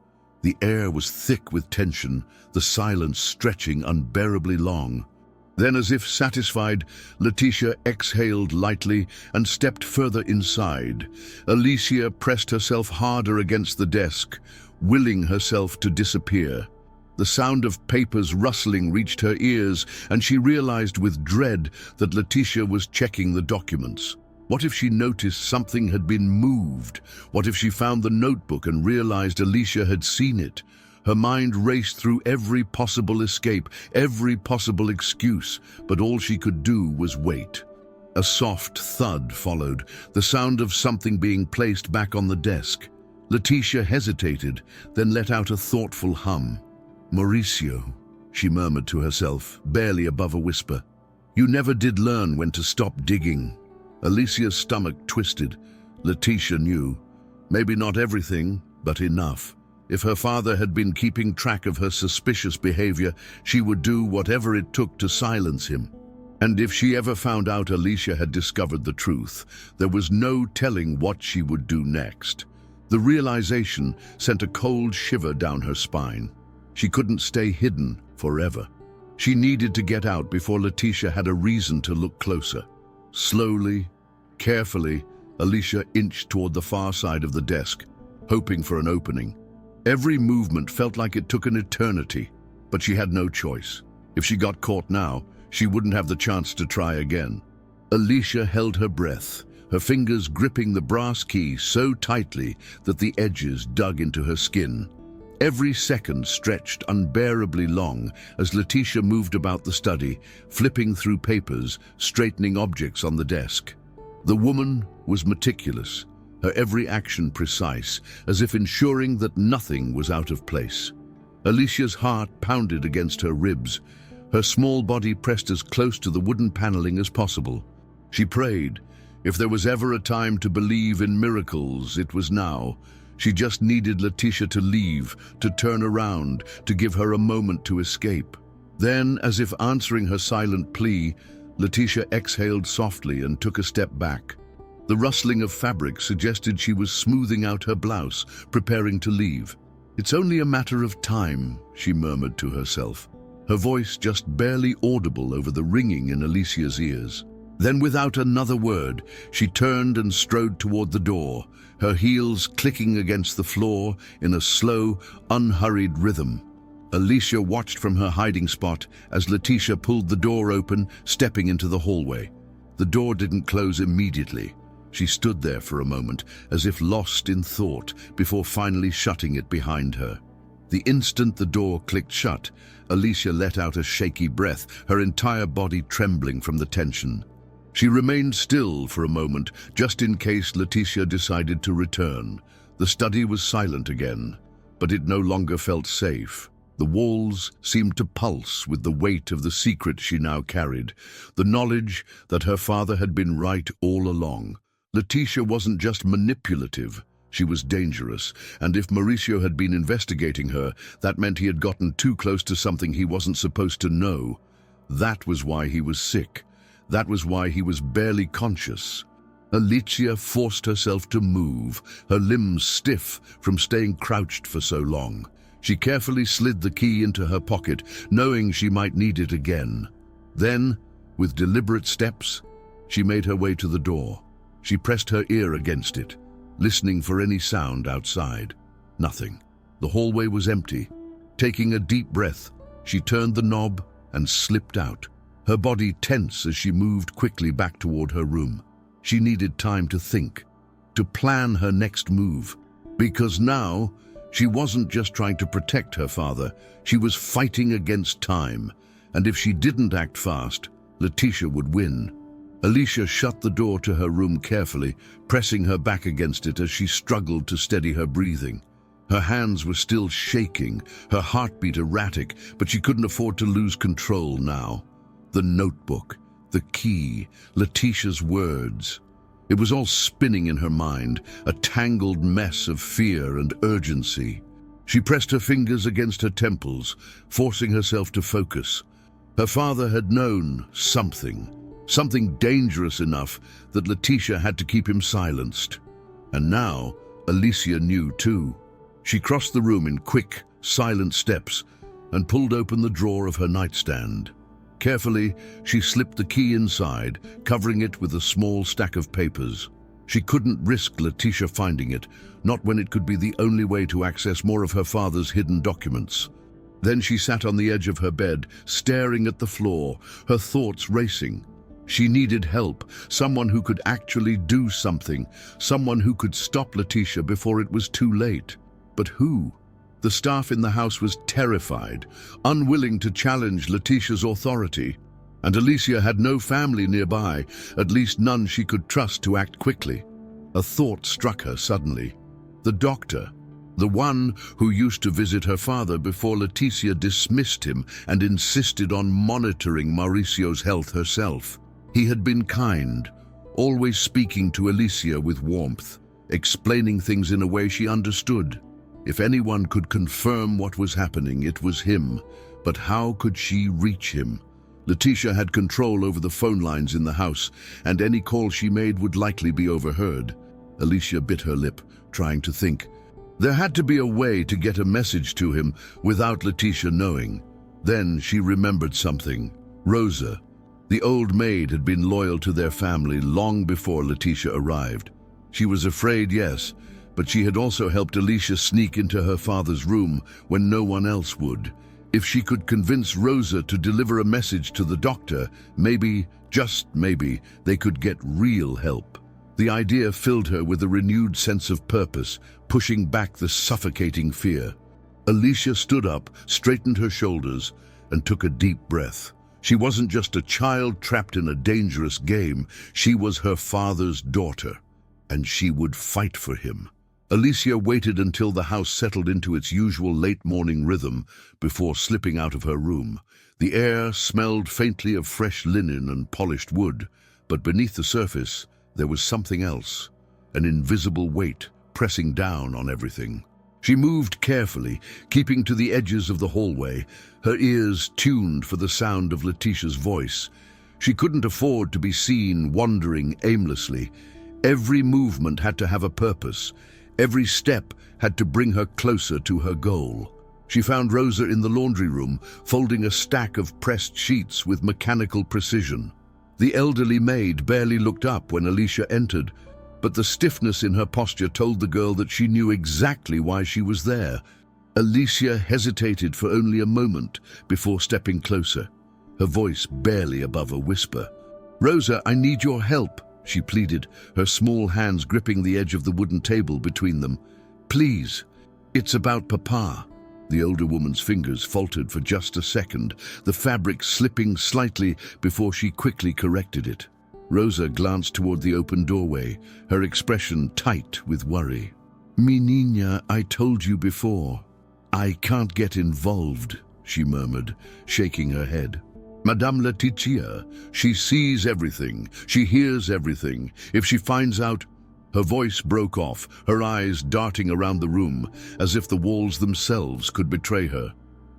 The air was thick with tension, the silence stretching unbearably long. Then, as if satisfied, Letitia exhaled lightly and stepped further inside. Alicia pressed herself harder against the desk, willing herself to disappear. The sound of papers rustling reached her ears, and she realized with dread that Letitia was checking the documents. What if she noticed something had been moved? What if she found the notebook and realized Alicia had seen it? Her mind raced through every possible escape, every possible excuse, but all she could do was wait. A soft thud followed, the sound of something being placed back on the desk. Letitia hesitated, then let out a thoughtful hum. "Mauricio," she murmured to herself, barely above a whisper. "You never did learn when to stop digging." Alicia's stomach twisted. Letitia knew. Maybe not everything, but enough. If her father had been keeping track of her suspicious behavior, she would do whatever it took to silence him. And if she ever found out Alicia had discovered the truth, there was no telling what she would do next. The realization sent a cold shiver down her spine. She couldn't stay hidden forever. She needed to get out before Letitia had a reason to look closer. Slowly, carefully, Alicia inched toward the far side of the desk, hoping for an opening. Every movement felt like it took an eternity, but she had no choice. If she got caught now, she wouldn't have the chance to try again. Alicia held her breath, her fingers gripping the brass key so tightly that the edges dug into her skin. Every second stretched unbearably long as Letitia moved about the study, flipping through papers, straightening objects on the desk. The woman was meticulous, her every action precise, as if ensuring that nothing was out of place. Alicia's heart pounded against her ribs, her small body pressed as close to the wooden paneling as possible. She prayed. If there was ever a time to believe in miracles, it was now. She just needed Letitia to leave, to turn around, to give her a moment to escape. Then, as if answering her silent plea, Letitia exhaled softly and took a step back. The rustling of fabric suggested she was smoothing out her blouse, preparing to leave. "It's only a matter of time," she murmured to herself, her voice just barely audible over the ringing in Alicia's ears. Then, without another word, she turned and strode toward the door, her heels clicking against the floor in a slow, unhurried rhythm. Alicia watched from her hiding spot as Letitia pulled the door open, stepping into the hallway. The door didn't close immediately. She stood there for a moment, as if lost in thought, before finally shutting it behind her. The instant the door clicked shut, Alicia let out a shaky breath, her entire body trembling from the tension. She remained still for a moment, just in case Letitia decided to return. The study was silent again, but it no longer felt safe. The walls seemed to pulse with the weight of the secret she now carried, the knowledge that her father had been right all along. Letitia wasn't just manipulative, she was dangerous, and if Mauricio had been investigating her, that meant he had gotten too close to something he wasn't supposed to know. That was why he was sick. That was why he was barely conscious. Alicia forced herself to move, her limbs stiff from staying crouched for so long. She carefully slid the key into her pocket, knowing she might need it again. Then, with deliberate steps, she made her way to the door. She pressed her ear against it, listening for any sound outside. Nothing. The hallway was empty. Taking a deep breath, she turned the knob and slipped out, her body tense as she moved quickly back toward her room. She needed time to think, to plan her next move, because now she wasn't just trying to protect her father, she was fighting against time, and if she didn't act fast, Letitia would win. Alicia shut the door to her room carefully, pressing her back against it as she struggled to steady her breathing. Her hands were still shaking, her heartbeat erratic, but she couldn't afford to lose control now. The notebook, the key, Letitia's words. It was all spinning in her mind, a tangled mess of fear and urgency. She pressed her fingers against her temples, forcing herself to focus. Her father had known something dangerous enough that Letitia had to keep him silenced. And now, Alicia knew too. She crossed the room in quick, silent steps and pulled open the drawer of her nightstand. Carefully, she slipped the key inside, covering it with a small stack of papers. She couldn't risk Letitia finding it, not when it could be the only way to access more of her father's hidden documents. Then she sat on the edge of her bed, staring at the floor, her thoughts racing. She needed help, someone who could actually do something, someone who could stop Letitia before it was too late. But who? The staff in the house was terrified, unwilling to challenge Letitia's authority. And Alicia had no family nearby, at least none she could trust to act quickly. A thought struck her suddenly. The doctor, the one who used to visit her father before Letitia dismissed him and insisted on monitoring Mauricio's health herself. He had been kind, always speaking to Alicia with warmth, explaining things in a way she understood. If anyone could confirm what was happening, it was him. But how could she reach him? Letitia had control over the phone lines in the house, and any call she made would likely be overheard. Alicia bit her lip, trying to think. There had to be a way to get a message to him without Letitia knowing. Then she remembered something. Rosa, the old maid, had been loyal to their family long before Letitia arrived. She was afraid, yes, but she had also helped Alicia sneak into her father's room when no one else would. If she could convince Rosa to deliver a message to the doctor, maybe, just maybe, they could get real help. The idea filled her with a renewed sense of purpose, pushing back the suffocating fear. Alicia stood up, straightened her shoulders, and took a deep breath. She wasn't just a child trapped in a dangerous game, she was her father's daughter, and she would fight for him. Alicia waited until the house settled into its usual late-morning rhythm before slipping out of her room. The air smelled faintly of fresh linen and polished wood, but beneath the surface there was something else, an invisible weight pressing down on everything. She moved carefully, keeping to the edges of the hallway, her ears tuned for the sound of Letitia's voice. She couldn't afford to be seen wandering aimlessly. Every movement had to have a purpose. Every step had to bring her closer to her goal. She found Rosa in the laundry room, folding a stack of pressed sheets with mechanical precision. The elderly maid barely looked up when Alicia entered, but the stiffness in her posture told the girl that she knew exactly why she was there. Alicia hesitated for only a moment before stepping closer, her voice barely above a whisper. "Rosa, I need your help," she pleaded, her small hands gripping the edge of the wooden table between them. "Please, it's about Papa." The older woman's fingers faltered for just a second, the fabric slipping slightly before she quickly corrected it. Rosa glanced toward the open doorway, her expression tight with worry. "Mi niña, I told you before. "I can't get involved," she murmured, shaking her head. "Madame Laetitia, she sees everything, she hears everything. If she finds out—" Her voice broke off, her eyes darting around the room, as if the walls themselves could betray her.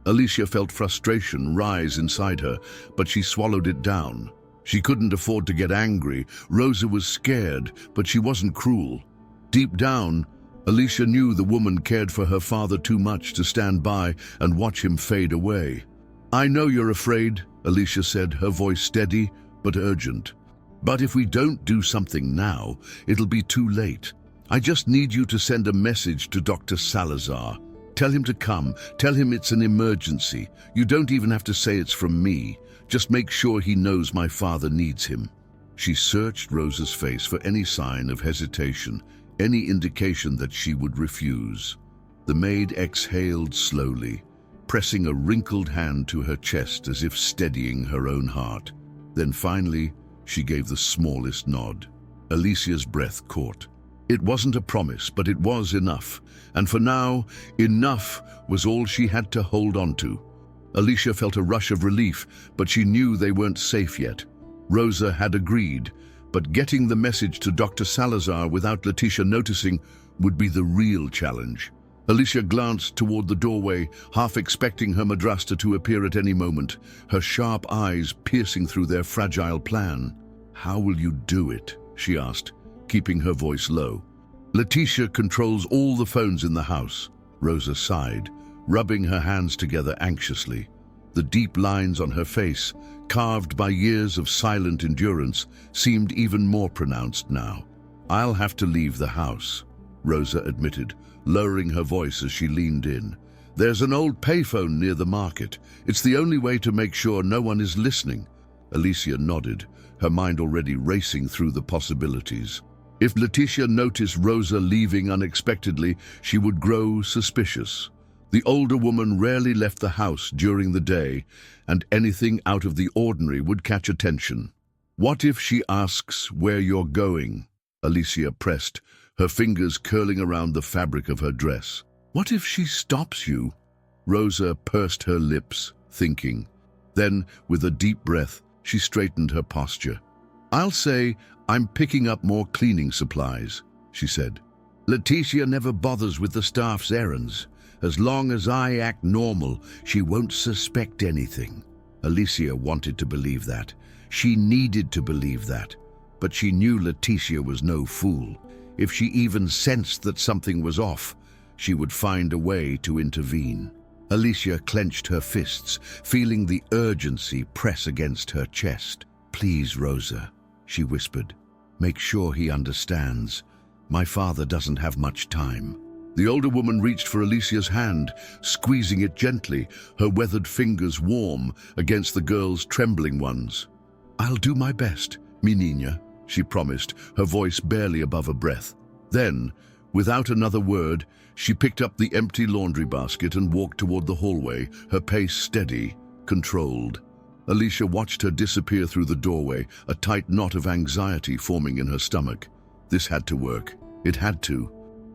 Alicia felt frustration rise inside her, but she swallowed it down. She couldn't afford to get angry. Rosa was scared, but she wasn't cruel. Deep down, Alicia knew the woman cared for her father too much to stand by and watch him fade away. "I know you're afraid," Alicia said, her voice steady but urgent. "But if we don't do something now, it'll be too late. I just need you to send a message to Dr. Salazar. Tell him to come. Tell him it's an emergency. You don't even have to say it's from me. Just make sure he knows my father needs him." She searched Rosa's face for any sign of hesitation, any indication that she would refuse. The maid exhaled slowly, pressing a wrinkled hand to her chest as if steadying her own heart. Then finally, she gave the smallest nod. Alicia's breath caught. It wasn't a promise, but it was enough. And for now, enough was all she had to hold on to. Alicia felt a rush of relief, but she knew they weren't safe yet. Rosa had agreed, but getting the message to Dr. Salazar without Laetitia noticing would be the real challenge. Alicia glanced toward the doorway, half expecting her madrasta to appear at any moment, her sharp eyes piercing through their fragile plan. "How will you do it?" she asked, keeping her voice low. "Laetitia controls all the phones in the house," Rosa sighed, rubbing her hands together anxiously. The deep lines on her face, carved by years of silent endurance, seemed even more pronounced now. "I'll have to leave the house," Rosa admitted, lowering her voice as she leaned in. "There's an old payphone near the market. It's the only way to make sure no one is listening." Alicia nodded, her mind already racing through the possibilities. If Laetitia noticed Rosa leaving unexpectedly, she would grow suspicious. The older woman rarely left the house during the day, and anything out of the ordinary would catch attention. "What if she asks where you're going?" Alicia pressed, her fingers curling around the fabric of her dress. "What if she stops you?" Rosa pursed her lips, thinking. Then, with a deep breath, she straightened her posture. "I'll say I'm picking up more cleaning supplies," she said. "Laetitia never bothers with the staff's errands. As long as I act normal, she won't suspect anything." Alicia wanted to believe that. She needed to believe that. But she knew Laetitia was no fool. If she even sensed that something was off, she would find a way to intervene. Alicia clenched her fists, feeling the urgency press against her chest. "Please, Rosa," she whispered. "Make sure he understands. My father doesn't have much time." The older woman reached for Alicia's hand, squeezing it gently, her weathered fingers warm against the girl's trembling ones. "I'll do my best, mi niña," she promised, her voice barely above a breath. Then, without another word, she picked up the empty laundry basket and walked toward the hallway, her pace steady, controlled. Alicia watched her disappear through the doorway, a tight knot of anxiety forming in her stomach. This had to work. It had to.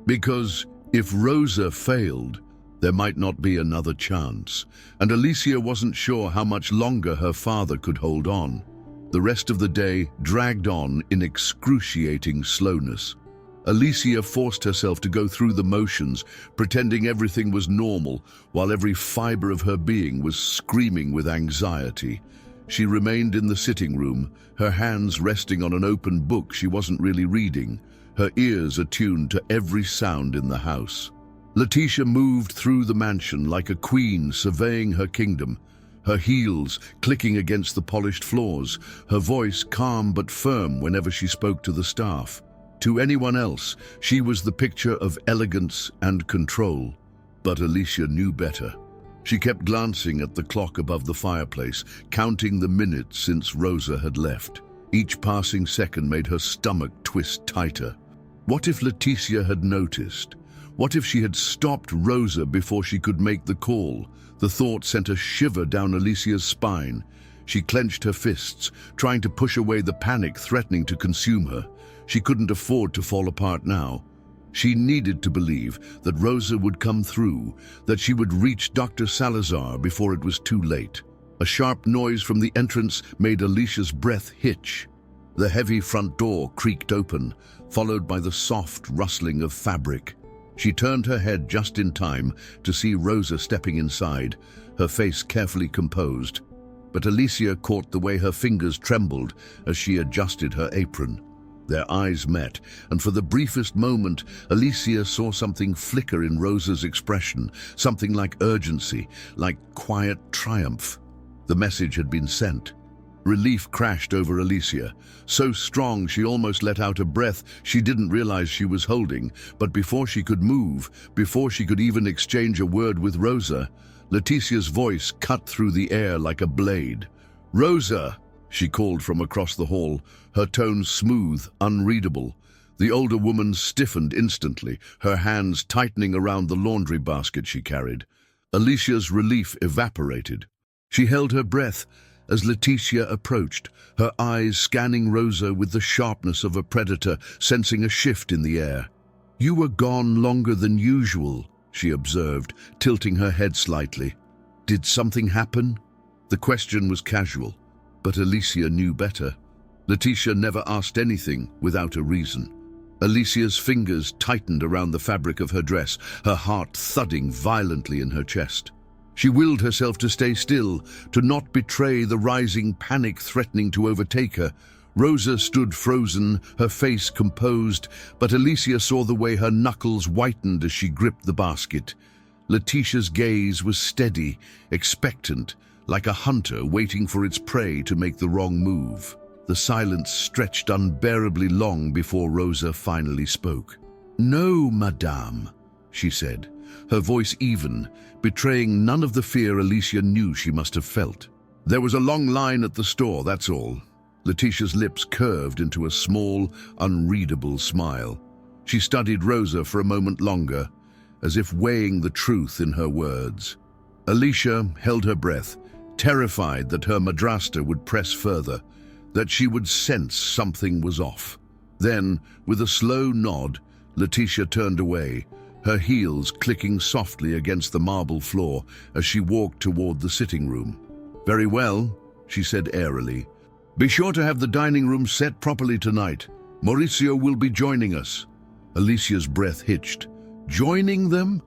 Because if Rosa failed, there might not be another chance, and Alicia wasn't sure how much longer her father could hold on. The rest of the day dragged on in excruciating slowness. Alicia forced herself to go through the motions, pretending everything was normal, while every fiber of her being was screaming with anxiety. She remained in the sitting room, her hands resting on an open book she wasn't really reading, her ears attuned to every sound in the house. Laetitia moved through the mansion like a queen surveying her kingdom, her heels clicking against the polished floors, her voice calm but firm whenever she spoke to the staff. To anyone else, she was the picture of elegance and control, but Alicia knew better. She kept glancing at the clock above the fireplace, counting the minutes since Rosa had left. Each passing second made her stomach twist tighter. What if Laetitia had noticed? What if she had stopped Rosa before she could make the call? The thought sent a shiver down Alicia's spine. She clenched her fists, trying to push away the panic threatening to consume her. She couldn't afford to fall apart now. She needed to believe that Rosa would come through, that she would reach Dr. Salazar before it was too late. A sharp noise from the entrance made Alicia's breath hitch. The heavy front door creaked open, followed by the soft rustling of fabric. She turned her head just in time to see Rosa stepping inside, her face carefully composed. But Alicia caught the way her fingers trembled as she adjusted her apron. Their eyes met, and for the briefest moment, Alicia saw something flicker in Rosa's expression, something like urgency, like quiet triumph. The message had been sent. Relief crashed over Alicia, so strong she almost let out a breath she didn't realize she was holding. But before she could move, before she could even exchange a word with Rosa, Leticia's voice cut through the air like a blade. "Rosa!" she called from across the hall, her tone smooth, unreadable. The older woman stiffened instantly, her hands tightening around the laundry basket she carried. Alicia's relief evaporated. She held her breath as Leticia approached, her eyes scanning Rosa with the sharpness of a predator, sensing a shift in the air. "You were gone longer than usual," she observed, tilting her head slightly. "Did something happen?" The question was casual, but Alicia knew better. Leticia never asked anything without a reason. Alicia's fingers tightened around the fabric of her dress, her heart thudding violently in her chest. She willed herself to stay still, to not betray the rising panic threatening to overtake her. Rosa stood frozen, her face composed, but Alicia saw the way her knuckles whitened as she gripped the basket. Leticia's gaze was steady, expectant, like a hunter waiting for its prey to make the wrong move. The silence stretched unbearably long before Rosa finally spoke. "No, madame," she said, her voice even, betraying none of the fear Alicia knew she must have felt. "There was a long line at the store, that's all." Leticia's lips curved into a small, unreadable smile. She studied Rosa for a moment longer, as if weighing the truth in her words. Alicia held her breath, terrified that her madrasta would press further, that she would sense something was off. Then, with a slow nod, Leticia turned away, her heels clicking softly against the marble floor as she walked toward the sitting room. "Very well," she said airily. "Be sure to have the dining room set properly tonight. Mauricio will be joining us." Alicia's breath hitched. Joining them?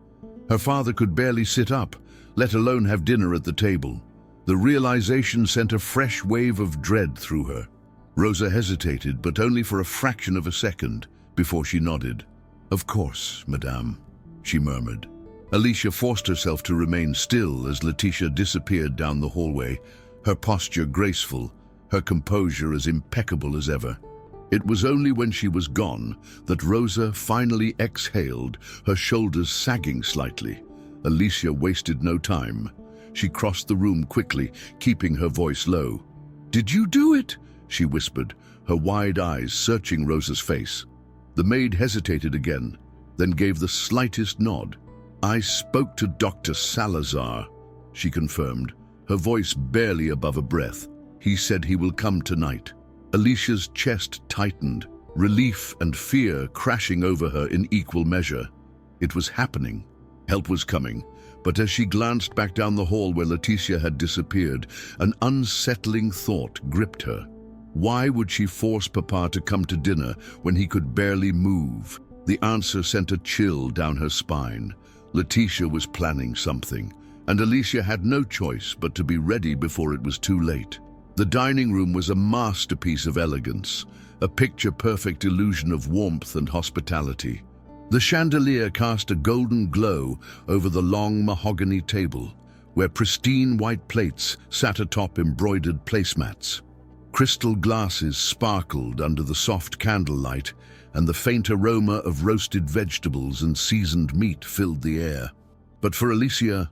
Her father could barely sit up, let alone have dinner at the table. The realization sent a fresh wave of dread through her. Rosa hesitated, but only for a fraction of a second, before she nodded. "Of course, madame," she murmured. Alicia forced herself to remain still as Leticia disappeared down the hallway, her posture graceful, her composure as impeccable as ever. It was only when she was gone that Rosa finally exhaled, her shoulders sagging slightly. Alicia wasted no time. She crossed the room quickly, keeping her voice low. "Did you do it?" she whispered, her wide eyes searching Rosa's face. The maid hesitated again, then gave the slightest nod. "I spoke to Dr. Salazar," she confirmed, her voice barely above a breath. "He said he will come tonight." Alicia's chest tightened, relief and fear crashing over her in equal measure. It was happening. Help was coming. But as she glanced back down the hall where Leticia had disappeared, an unsettling thought gripped her. Why would she force Papa to come to dinner when he could barely move? The answer sent a chill down her spine. Leticia was planning something, and Alicia had no choice but to be ready before it was too late. The dining room was a masterpiece of elegance, a picture-perfect illusion of warmth and hospitality. The chandelier cast a golden glow over the long mahogany table, where pristine white plates sat atop embroidered placemats. Crystal glasses sparkled under the soft candlelight, and the faint aroma of roasted vegetables and seasoned meat filled the air. But for Alicia,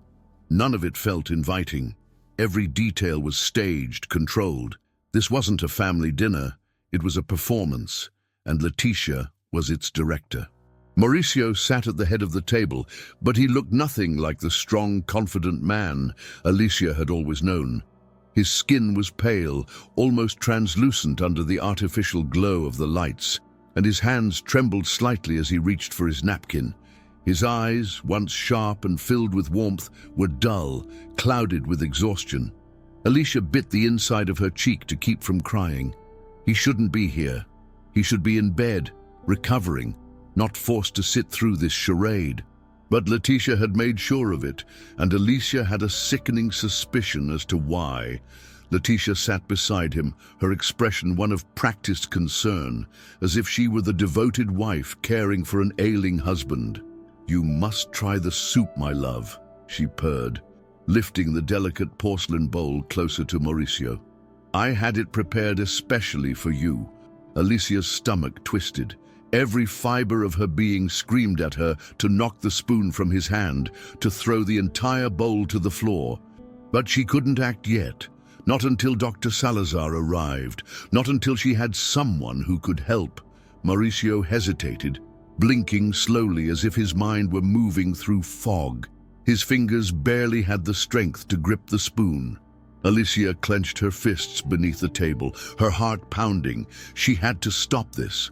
none of it felt inviting. Every detail was staged, controlled. This wasn't a family dinner, it was a performance, and Leticia was its director. Mauricio sat at the head of the table, but he looked nothing like the strong, confident man Alicia had always known. His skin was pale, almost translucent under the artificial glow of the lights. and his hands trembled slightly as he reached for his napkin. His eyes, once sharp and filled with warmth, were dull, clouded with exhaustion. Alicia bit the inside of her cheek to keep from crying. He shouldn't be here. He should be in bed, recovering, not forced to sit through this charade. But Letitia had made sure of it, and Alicia had a sickening suspicion as to why. Letitia sat beside him, her expression one of practiced concern, as if she were the devoted wife caring for an ailing husband. "You must try the soup, my love," she purred, lifting the delicate porcelain bowl closer to Mauricio. "I had it prepared especially for you." Alicia's stomach twisted. Every fiber of her being screamed at her to knock the spoon from his hand, to throw the entire bowl to the floor. But she couldn't act yet. Not until Dr. Salazar arrived, not until she had someone who could help. Mauricio hesitated, blinking slowly as if his mind were moving through fog. His fingers barely had the strength to grip the spoon. Alicia clenched her fists beneath the table, her heart pounding. She had to stop this.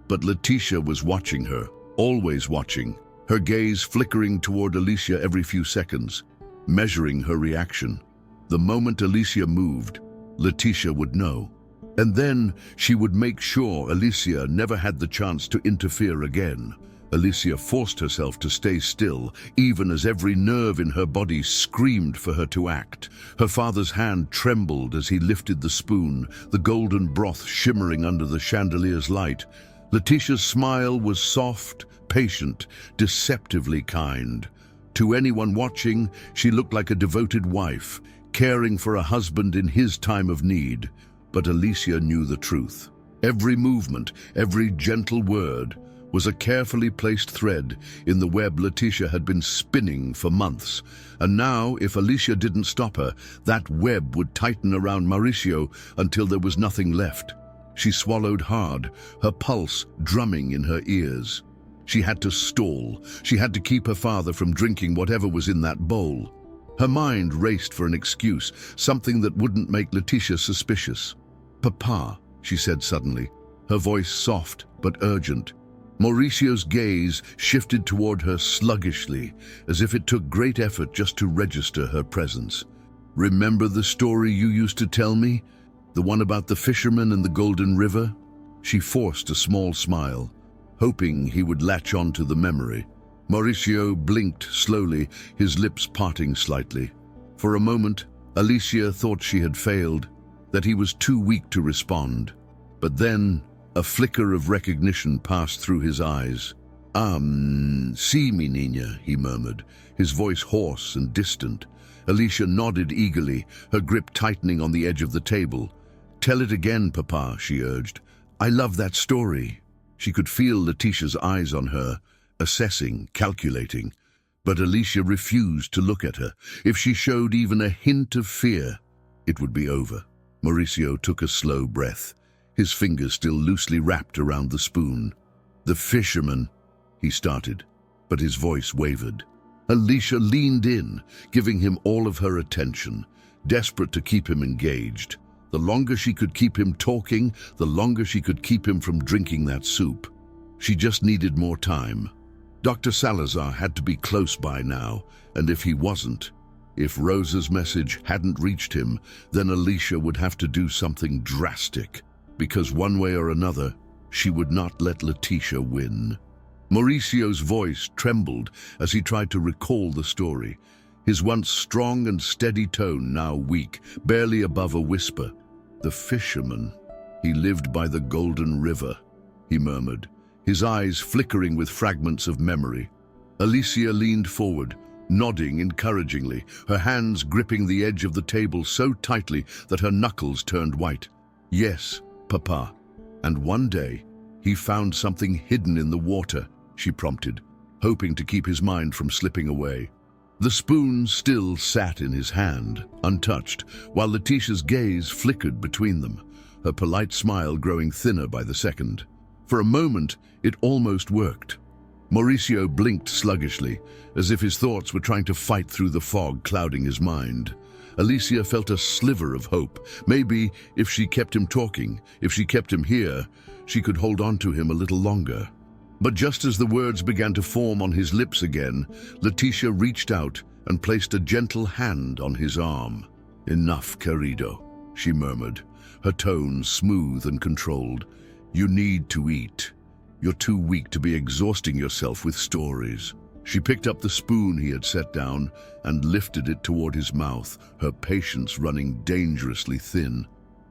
But Letitia was watching her, always watching, her gaze flickering toward Alicia every few seconds, measuring her reaction. The moment Alicia moved, Letitia would know. And then she would make sure Alicia never had the chance to interfere again. Alicia forced herself to stay still, even as every nerve in her body screamed for her to act. Her father's hand trembled as he lifted the spoon, the golden broth shimmering under the chandelier's light. Letitia's smile was soft, patient, deceptively kind. To anyone watching, she looked like a devoted wife, caring for a husband in his time of need. But Alicia knew the truth. Every movement, every gentle word, was a carefully placed thread in the web Letitia had been spinning for months. And now, if Alicia didn't stop her, that web would tighten around Mauricio until there was nothing left. She swallowed hard, her pulse drumming in her ears. She had to stall. She had to keep her father from drinking whatever was in that bowl. Her mind raced for an excuse, something that wouldn't make Letitia suspicious. "Papa," she said suddenly, her voice soft but urgent. Mauricio's gaze shifted toward her sluggishly, as if it took great effort just to register her presence. "Remember the story you used to tell me? The one about the fisherman and the Golden River?" She forced a small smile, hoping he would latch on to the memory. Mauricio blinked slowly, his lips parting slightly. For a moment, Alicia thought she had failed, that he was too weak to respond. But then, a flicker of recognition passed through his eyes. Sí, mi niña," he murmured, his voice hoarse and distant. Alicia nodded eagerly, her grip tightening on the edge of the table. "Tell it again, Papa," she urged. "I love that story." She could feel Letitia's eyes on her, assessing, calculating. But Alicia refused to look at her. If she showed even a hint of fear, it would be over. Mauricio took a slow breath, his fingers still loosely wrapped around the spoon. "The fisherman," he started, but his voice wavered. Alicia leaned in, giving him all of her attention, desperate to keep him engaged. The longer she could keep him talking, the longer she could keep him from drinking that soup. She just needed more time. Dr. Salazar had to be close by now, and if he wasn't, if Rosa's message hadn't reached him, then Alicia would have to do something drastic, because one way or another, she would not let Letitia win. Mauricio's voice trembled as he tried to recall the story, his once strong and steady tone now weak, barely above a whisper. "The fisherman. He lived by the Golden River," he murmured, his eyes flickering with fragments of memory. Alicia leaned forward, nodding encouragingly, her hands gripping the edge of the table so tightly that her knuckles turned white. "Yes, Papa. And one day, he found something hidden in the water," she prompted, hoping to keep his mind from slipping away. The spoon still sat in his hand, untouched, while Letitia's gaze flickered between them, her polite smile growing thinner by the second. For a moment, it almost worked. Mauricio blinked sluggishly, as if his thoughts were trying to fight through the fog clouding his mind. Alicia felt a sliver of hope. Maybe if she kept him talking, if she kept him here, she could hold on to him a little longer. But just as the words began to form on his lips again, Leticia reached out and placed a gentle hand on his arm. "Enough, querido," she murmured, her tone smooth and controlled. "You need to eat. You're too weak to be exhausting yourself with stories." She picked up the spoon he had set down and lifted it toward his mouth, her patience running dangerously thin.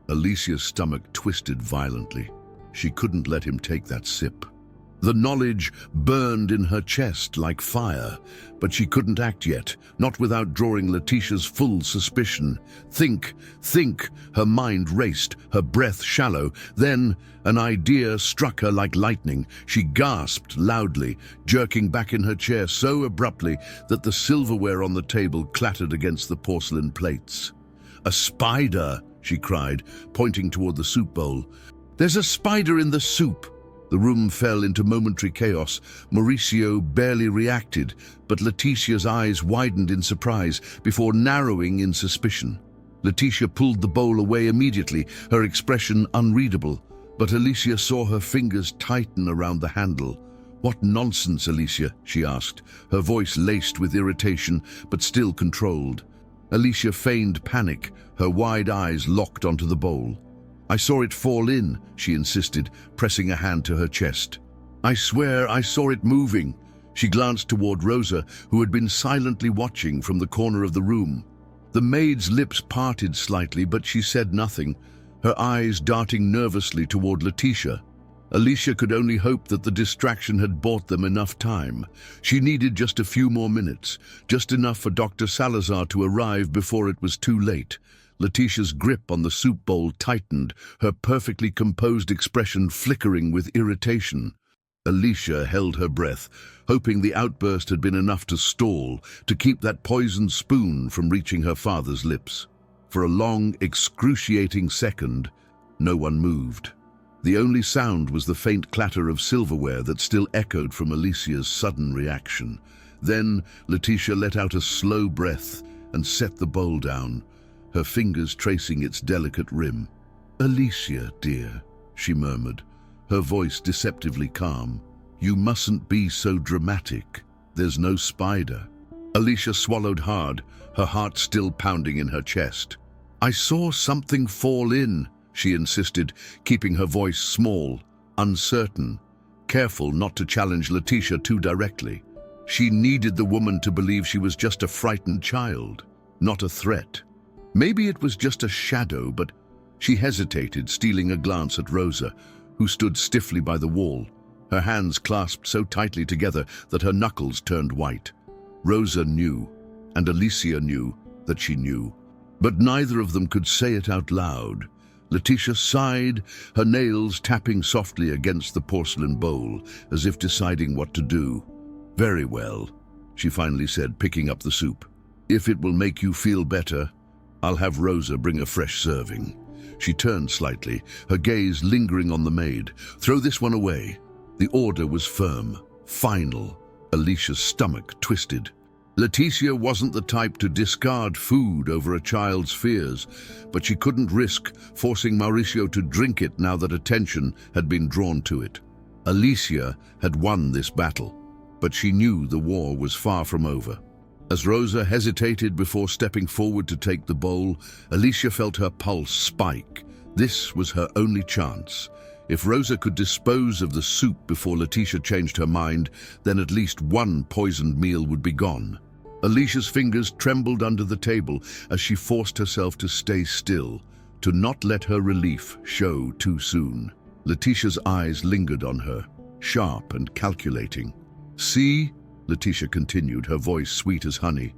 Alicia's stomach twisted violently. She couldn't let him take that sip. The knowledge burned in her chest like fire, but she couldn't act yet, not without drawing Leticia's full suspicion. Think. Her mind raced, her breath shallow. Then an idea struck her like lightning. She gasped loudly, jerking back in her chair so abruptly that the silverware on the table clattered against the porcelain plates. "A spider!" she cried, pointing toward the soup bowl. "There's a spider in the soup!" The room fell into momentary chaos. Mauricio barely reacted, but Leticia's eyes widened in surprise before narrowing in suspicion. Leticia pulled the bowl away immediately, her expression unreadable, but Alicia saw her fingers tighten around the handle. "What nonsense, Alicia?" she asked, her voice laced with irritation, but still controlled. Alicia feigned panic, her wide eyes locked onto the bowl. "I saw it fall in," she insisted, pressing a hand to her chest. "I swear I saw it moving." She glanced toward Rosa, who had been silently watching from the corner of the room. The maid's lips parted slightly, but she said nothing, her eyes darting nervously toward Leticia. Alicia could only hope that the distraction had bought them enough time. She needed just a few more minutes, just enough for Dr. Salazar to arrive before it was too late. Leticia's grip on the soup bowl tightened, her perfectly composed expression flickering with irritation. Alicia held her breath, hoping the outburst had been enough to stall, to keep that poisoned spoon from reaching her father's lips. For a long, excruciating second, no one moved. The only sound was the faint clatter of silverware that still echoed from Alicia's sudden reaction. Then Leticia let out a slow breath and set the bowl down, her fingers tracing its delicate rim. "Alicia, dear," she murmured, her voice deceptively calm. "You mustn't be so dramatic. There's no spider." Alicia swallowed hard, her heart still pounding in her chest. "I saw something fall in," she insisted, keeping her voice small, uncertain, careful not to challenge Leticia too directly. She needed the woman to believe she was just a frightened child, not a threat. Maybe it was just a shadow, but she hesitated, stealing a glance at Rosa, who stood stiffly by the wall, her hands clasped so tightly together that her knuckles turned white. Rosa knew, and Alicia knew that she knew, but neither of them could say it out loud. Leticia sighed, her nails tapping softly against the porcelain bowl, as if deciding what to do. "Very well," she finally said, picking up the soup. "If it will make you feel better, I'll have Rosa bring a fresh serving." She turned slightly, her gaze lingering on the maid. "Throw this one away." The order was firm, final. Alicia's stomach twisted. Leticia wasn't the type to discard food over a child's fears, but she couldn't risk forcing Mauricio to drink it now that attention had been drawn to it. Alicia had won this battle, but she knew the war was far from over. As Rosa hesitated before stepping forward to take the bowl, Alicia felt her pulse spike. This was her only chance. If Rosa could dispose of the soup before Leticia changed her mind, then at least one poisoned meal would be gone. Alicia's fingers trembled under the table as she forced herself to stay still, to not let her relief show too soon. Leticia's eyes lingered on her, sharp and calculating. "See?" Leticia continued, her voice sweet as honey.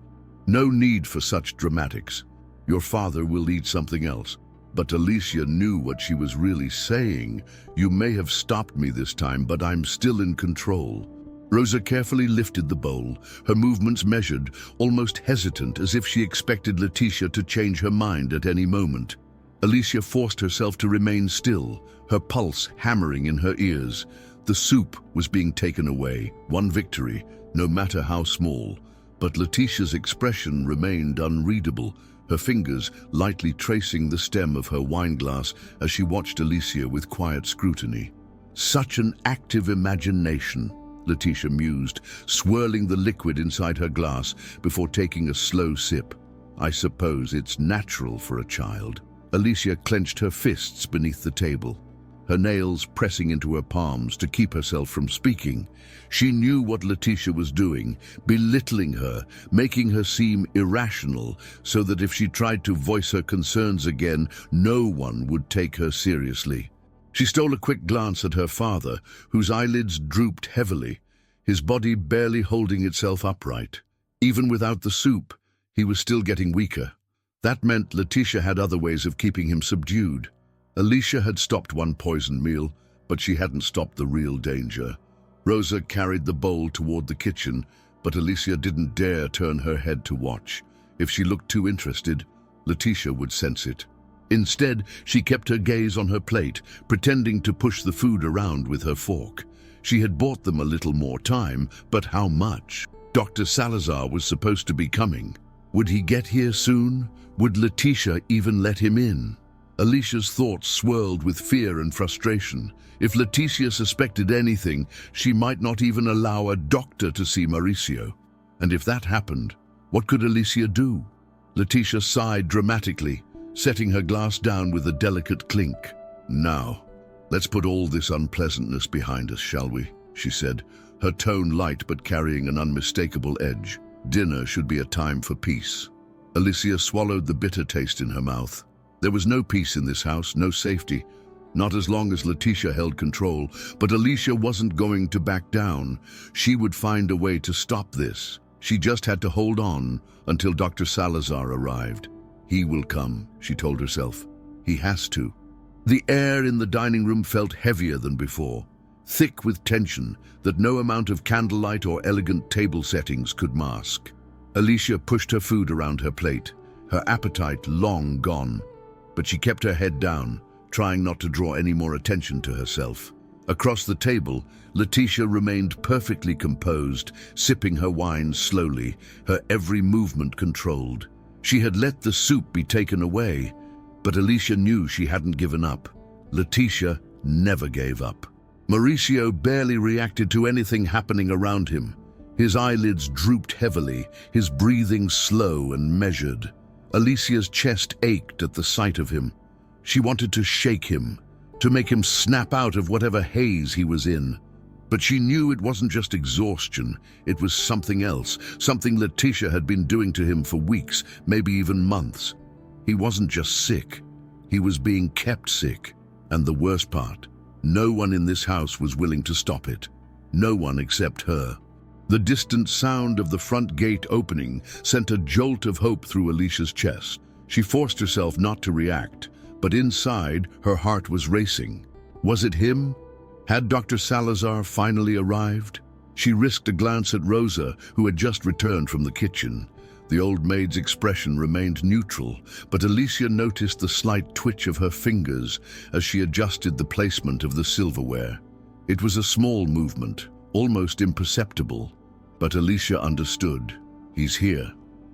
"No need for such dramatics. Your father will eat something else." But Alicia knew what she was really saying. "You may have stopped me this time, but I'm still in control." Rosa carefully lifted the bowl, her movements measured, almost hesitant, as if she expected Leticia to change her mind at any moment. Alicia forced herself to remain still, her pulse hammering in her ears. The soup was being taken away, one victory, no matter how small. But Leticia's expression remained unreadable, her fingers lightly tracing the stem of her wineglass as she watched Alicia with quiet scrutiny. Such an active imagination, Letitia mused, swirling the liquid inside her glass before taking a slow sip. I suppose it's natural for a child. Alicia clenched her fists beneath the table, her nails pressing into her palms to keep herself from speaking. She knew what Letitia was doing, belittling her, making her seem irrational, so that if she tried to voice her concerns again, no one would take her seriously. She stole a quick glance at her father, whose eyelids drooped heavily, his body barely holding itself upright. Even without the soup, he was still getting weaker. That meant Letitia had other ways of keeping him subdued. Alicia had stopped one poisoned meal, but she hadn't stopped the real danger. Rosa carried the bowl toward the kitchen, but Alicia didn't dare turn her head to watch. If she looked too interested, Letitia would sense it. Instead, she kept her gaze on her plate, pretending to push the food around with her fork. She had bought them a little more time, but how much? Dr. Salazar was supposed to be coming. Would he get here soon? Would Letitia even let him in? Alicia's thoughts swirled with fear and frustration. If Letitia suspected anything, she might not even allow a doctor to see Mauricio. And if that happened, what could Alicia do? Letitia sighed dramatically, setting her glass down with a delicate clink. "Now, let's put all this unpleasantness behind us, shall we?" she said, her tone light but carrying an unmistakable edge. "Dinner should be a time for peace." Alicia swallowed the bitter taste in her mouth. There was no peace in this house, no safety, not as long as Letitia held control, but Alicia wasn't going to back down. She would find a way to stop this. She just had to hold on until Dr. Salazar arrived. He will come, she told herself. He has to. The air in the dining room felt heavier than before, thick with tension that no amount of candlelight or elegant table settings could mask. Alicia pushed her food around her plate, her appetite long gone. But she kept her head down, trying not to draw any more attention to herself. Across the table, Letitia remained perfectly composed, sipping her wine slowly, her every movement controlled. She had let the soup be taken away, but Alicia knew she hadn't given up. Letitia never gave up. Mauricio barely reacted to anything happening around him. His eyelids drooped heavily, his breathing slow and measured. Alicia's chest ached at the sight of him. She wanted to shake him, to make him snap out of whatever haze he was in. But she knew it wasn't just exhaustion, it was something else, something Letitia had been doing to him for weeks, maybe even months. He wasn't just sick, he was being kept sick. And the worst part, no one in this house was willing to stop it. No one except her. The distant sound of the front gate opening sent a jolt of hope through Alicia's chest. She forced herself not to react, but inside, her heart was racing. Was it him? Had Dr. Salazar finally arrived? She risked a glance at Rosa, who had just returned from the kitchen. The old maid's expression remained neutral, but Alicia noticed the slight twitch of her fingers as she adjusted the placement of the silverware. It was a small movement, almost imperceptible. But Alicia understood. He's here.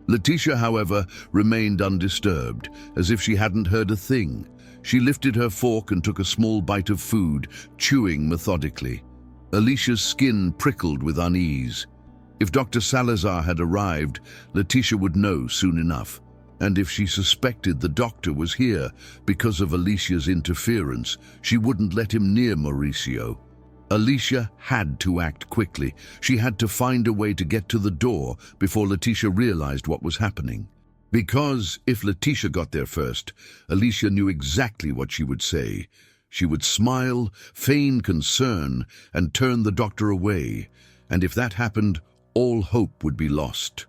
Letitia, however, remained undisturbed, as if she hadn't heard a thing. She lifted her fork and took a small bite of food, chewing methodically. Alicia's skin prickled with unease. If Dr. Salazar had arrived, Letitia would know soon enough. And if she suspected the doctor was here because of Alicia's interference, she wouldn't let him near Mauricio. Alicia had to act quickly. She had to find a way to get to the door before Letitia realized what was happening. Because if Letitia got there first, Alicia knew exactly what she would say. She would smile, feign concern, and turn the doctor away. And if that happened, all hope would be lost.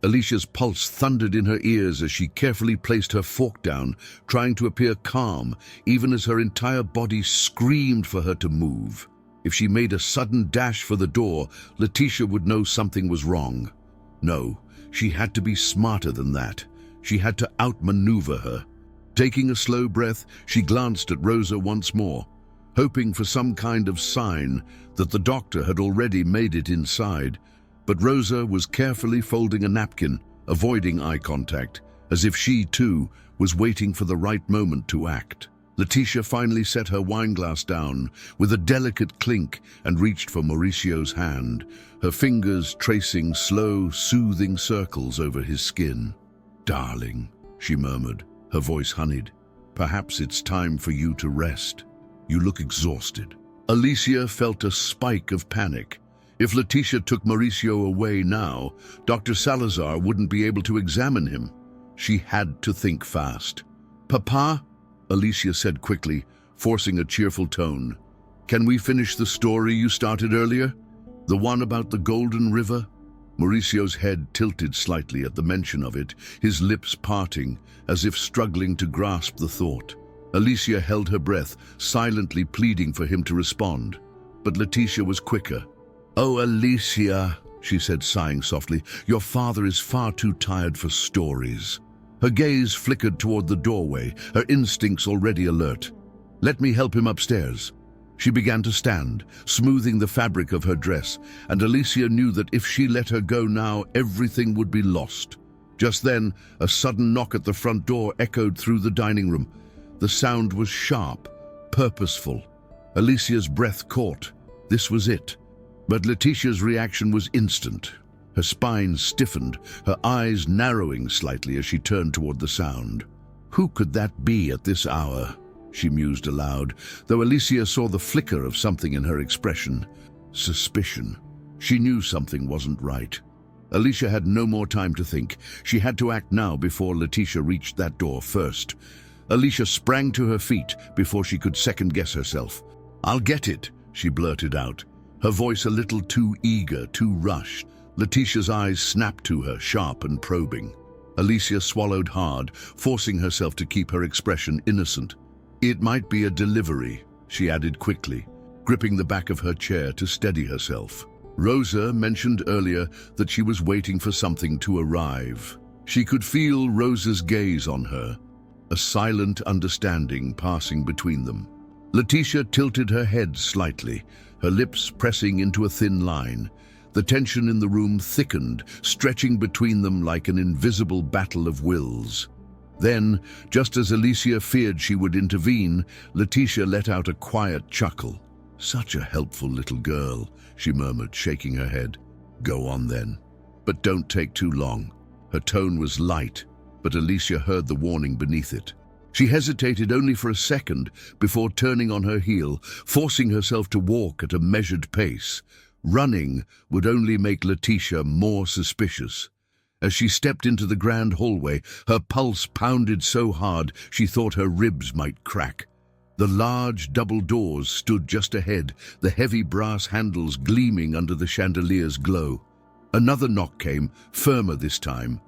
Alicia's pulse thundered in her ears as she carefully placed her fork down, trying to appear calm, even as her entire body screamed for her to move. If she made a sudden dash for the door, Letitia would know something was wrong. No, she had to be smarter than that. She had to outmaneuver her. Taking a slow breath, she glanced at Rosa once more, hoping for some kind of sign that the doctor had already made it inside. But Rosa was carefully folding a napkin, avoiding eye contact, as if she, too, was waiting for the right moment to act. Letitia finally set her wineglass down with a delicate clink and reached for Mauricio's hand, her fingers tracing slow, soothing circles over his skin. "Darling," she murmured, her voice honeyed, "perhaps it's time for you to rest. You look exhausted." Alicia felt a spike of panic. If Letitia took Mauricio away now, Dr. Salazar wouldn't be able to examine him. She had to think fast. "Papa," Alicia said quickly, forcing a cheerful tone, "can we finish the story you started earlier? The one about the Golden River?" Mauricio's head tilted slightly at the mention of it, his lips parting, as if struggling to grasp the thought. Alicia held her breath, silently pleading for him to respond. But Letitia was quicker. "Oh, Alicia," she said, sighing softly, "your father is far too tired for stories." Her gaze flickered toward the doorway, her instincts already alert. "Let me help him upstairs." She began to stand, smoothing the fabric of her dress, and Alicia knew that if she let her go now, everything would be lost. Just then, a sudden knock at the front door echoed through the dining room. The sound was sharp, purposeful. Alicia's breath caught. This was it. But Letitia's reaction was instant. Her spine stiffened, her eyes narrowing slightly as she turned toward the sound. "Who could that be at this hour?" she mused aloud, though Alicia saw the flicker of something in her expression. Suspicion. She knew something wasn't right. Alicia had no more time to think. She had to act now before Letitia reached that door first. Alicia sprang to her feet before she could second-guess herself. "I'll get it," she blurted out, her voice a little too eager, too rushed. Letitia's eyes snapped to her, sharp and probing. Alicia swallowed hard, forcing herself to keep her expression innocent. "It might be a delivery," she added quickly, gripping the back of her chair to steady herself. Rosa mentioned earlier that she was waiting for something to arrive. She could feel Rosa's gaze on her, a silent understanding passing between them. Letitia tilted her head slightly, her lips pressing into a thin line. The tension in the room thickened, stretching between them like an invisible battle of wills. Then, just as Alicia feared she would intervene, Letitia let out a quiet chuckle. "Such a helpful little girl," she murmured, shaking her head. "Go on then. But don't take too long." Her tone was light, but Alicia heard the warning beneath it. She hesitated only for a second before turning on her heel, forcing herself to walk at a measured pace. Running would only make Letitia more suspicious. As she stepped into the grand hallway, her pulse pounded so hard she thought her ribs might crack. The large double doors stood just ahead, the heavy brass handles gleaming under the chandelier's glow. Another knock came, firmer this time.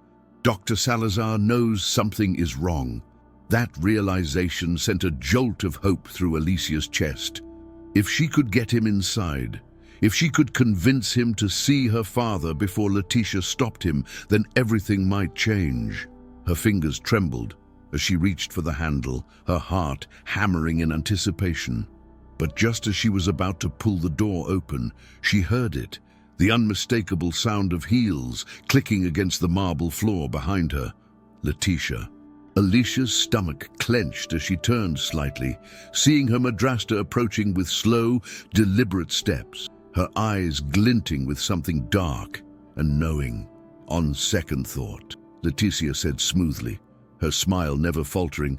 Dr. Salazar knows something is wrong. That realization sent a jolt of hope through Alicia's chest. If she could get him inside, if she could convince him to see her father before Letitia stopped him, then everything might change. Her fingers trembled as she reached for the handle, her heart hammering in anticipation. But just as she was about to pull the door open, she heard it, the unmistakable sound of heels clicking against the marble floor behind her. Letitia. Alicia's stomach clenched as she turned slightly, seeing her madrasta approaching with slow, deliberate steps, her eyes glinting with something dark and knowing. "On second thought," Letitia said smoothly, her smile never faltering,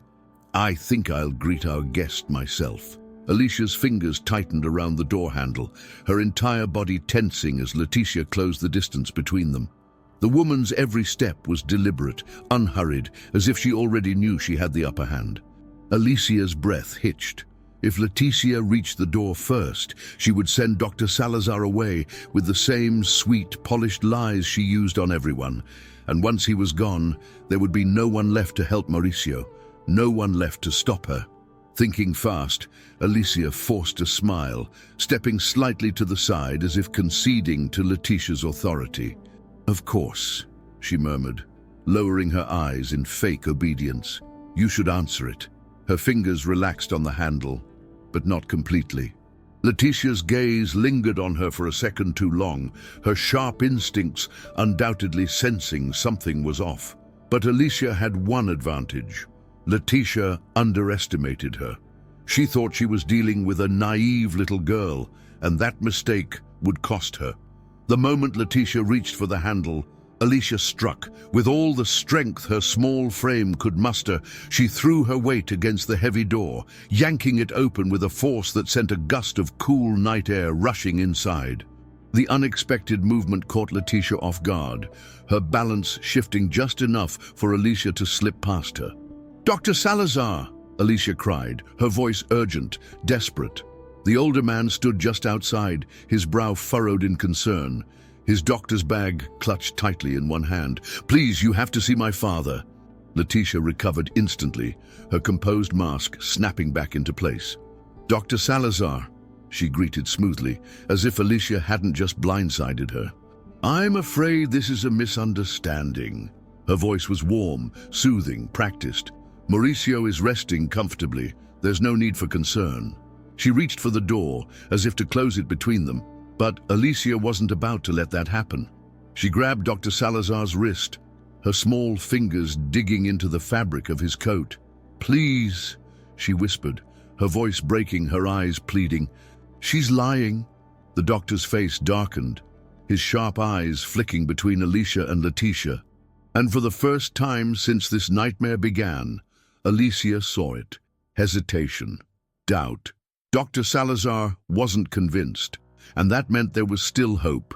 "I think I'll greet our guest myself." Alicia's fingers tightened around the door handle, her entire body tensing as Letitia closed the distance between them. The woman's every step was deliberate, unhurried, as if she already knew she had the upper hand. Alicia's breath hitched. If Letitia reached the door first, she would send Dr. Salazar away with the same sweet, polished lies she used on everyone. And once he was gone, there would be no one left to help Mauricio, no one left to stop her. Thinking fast, Alicia forced a smile, stepping slightly to the side as if conceding to Letitia's authority. "Of course," she murmured, lowering her eyes in fake obedience. "You should answer it." Her fingers relaxed on the handle, but not completely. Letitia's gaze lingered on her for a second too long, her sharp instincts undoubtedly sensing something was off. But Alicia had one advantage. Letitia underestimated her. She thought she was dealing with a naive little girl, and that mistake would cost her. The moment Letitia reached for the handle, Alicia struck. With all the strength her small frame could muster, she threw her weight against the heavy door, yanking it open with a force that sent a gust of cool night air rushing inside. The unexpected movement caught Letitia off guard, her balance shifting just enough for Alicia to slip past her. "Dr. Salazar!" Alicia cried, her voice urgent, desperate. The older man stood just outside, his brow furrowed in concern, his doctor's bag clutched tightly in one hand. "Please, you have to see my father." Letitia recovered instantly, her composed mask snapping back into place. "Dr. Salazar," she greeted smoothly, as if Alicia hadn't just blindsided her. "I'm afraid this is a misunderstanding." Her voice was warm, soothing, practiced. "Mauricio is resting comfortably. There's no need for concern." She reached for the door, as if to close it between them, but Alicia wasn't about to let that happen. She grabbed Dr. Salazar's wrist, her small fingers digging into the fabric of his coat. "Please," she whispered, her voice breaking, her eyes pleading. "She's lying." The doctor's face darkened, his sharp eyes flicking between Alicia and Letitia. And for the first time since this nightmare began, Alicia saw it. Hesitation. Doubt. Dr. Salazar wasn't convinced, and that meant there was still hope.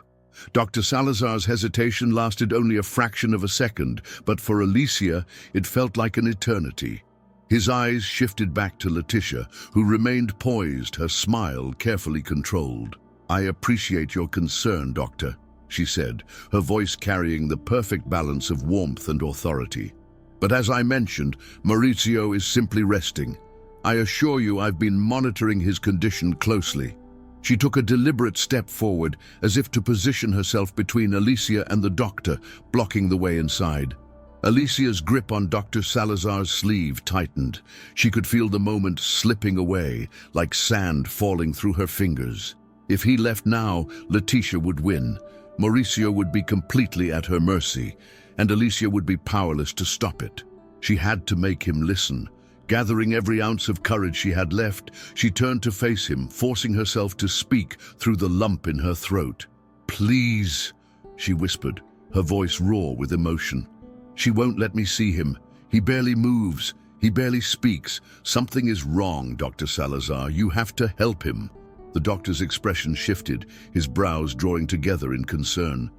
Dr. Salazar's hesitation lasted only a fraction of a second, but for Alicia, it felt like an eternity. His eyes shifted back to Letitia, who remained poised, her smile carefully controlled. "I appreciate your concern, Doctor," she said, her voice carrying the perfect balance of warmth and authority. "But as I mentioned, Mauricio is simply resting. I assure you I've been monitoring his condition closely." She took a deliberate step forward, as if to position herself between Alicia and the doctor, blocking the way inside. Alicia's grip on Dr. Salazar's sleeve tightened. She could feel the moment slipping away, like sand falling through her fingers. If he left now, Letitia would win. Mauricio would be completely at her mercy, and Alicia would be powerless to stop it. She had to make him listen. Gathering every ounce of courage she had left, she turned to face him, forcing herself to speak through the lump in her throat. "Please," she whispered, her voice raw with emotion. "She won't let me see him. He barely moves. He barely speaks. Something is wrong, Dr. Salazar. You have to help him." The doctor's expression shifted, his brows drawing together in concern.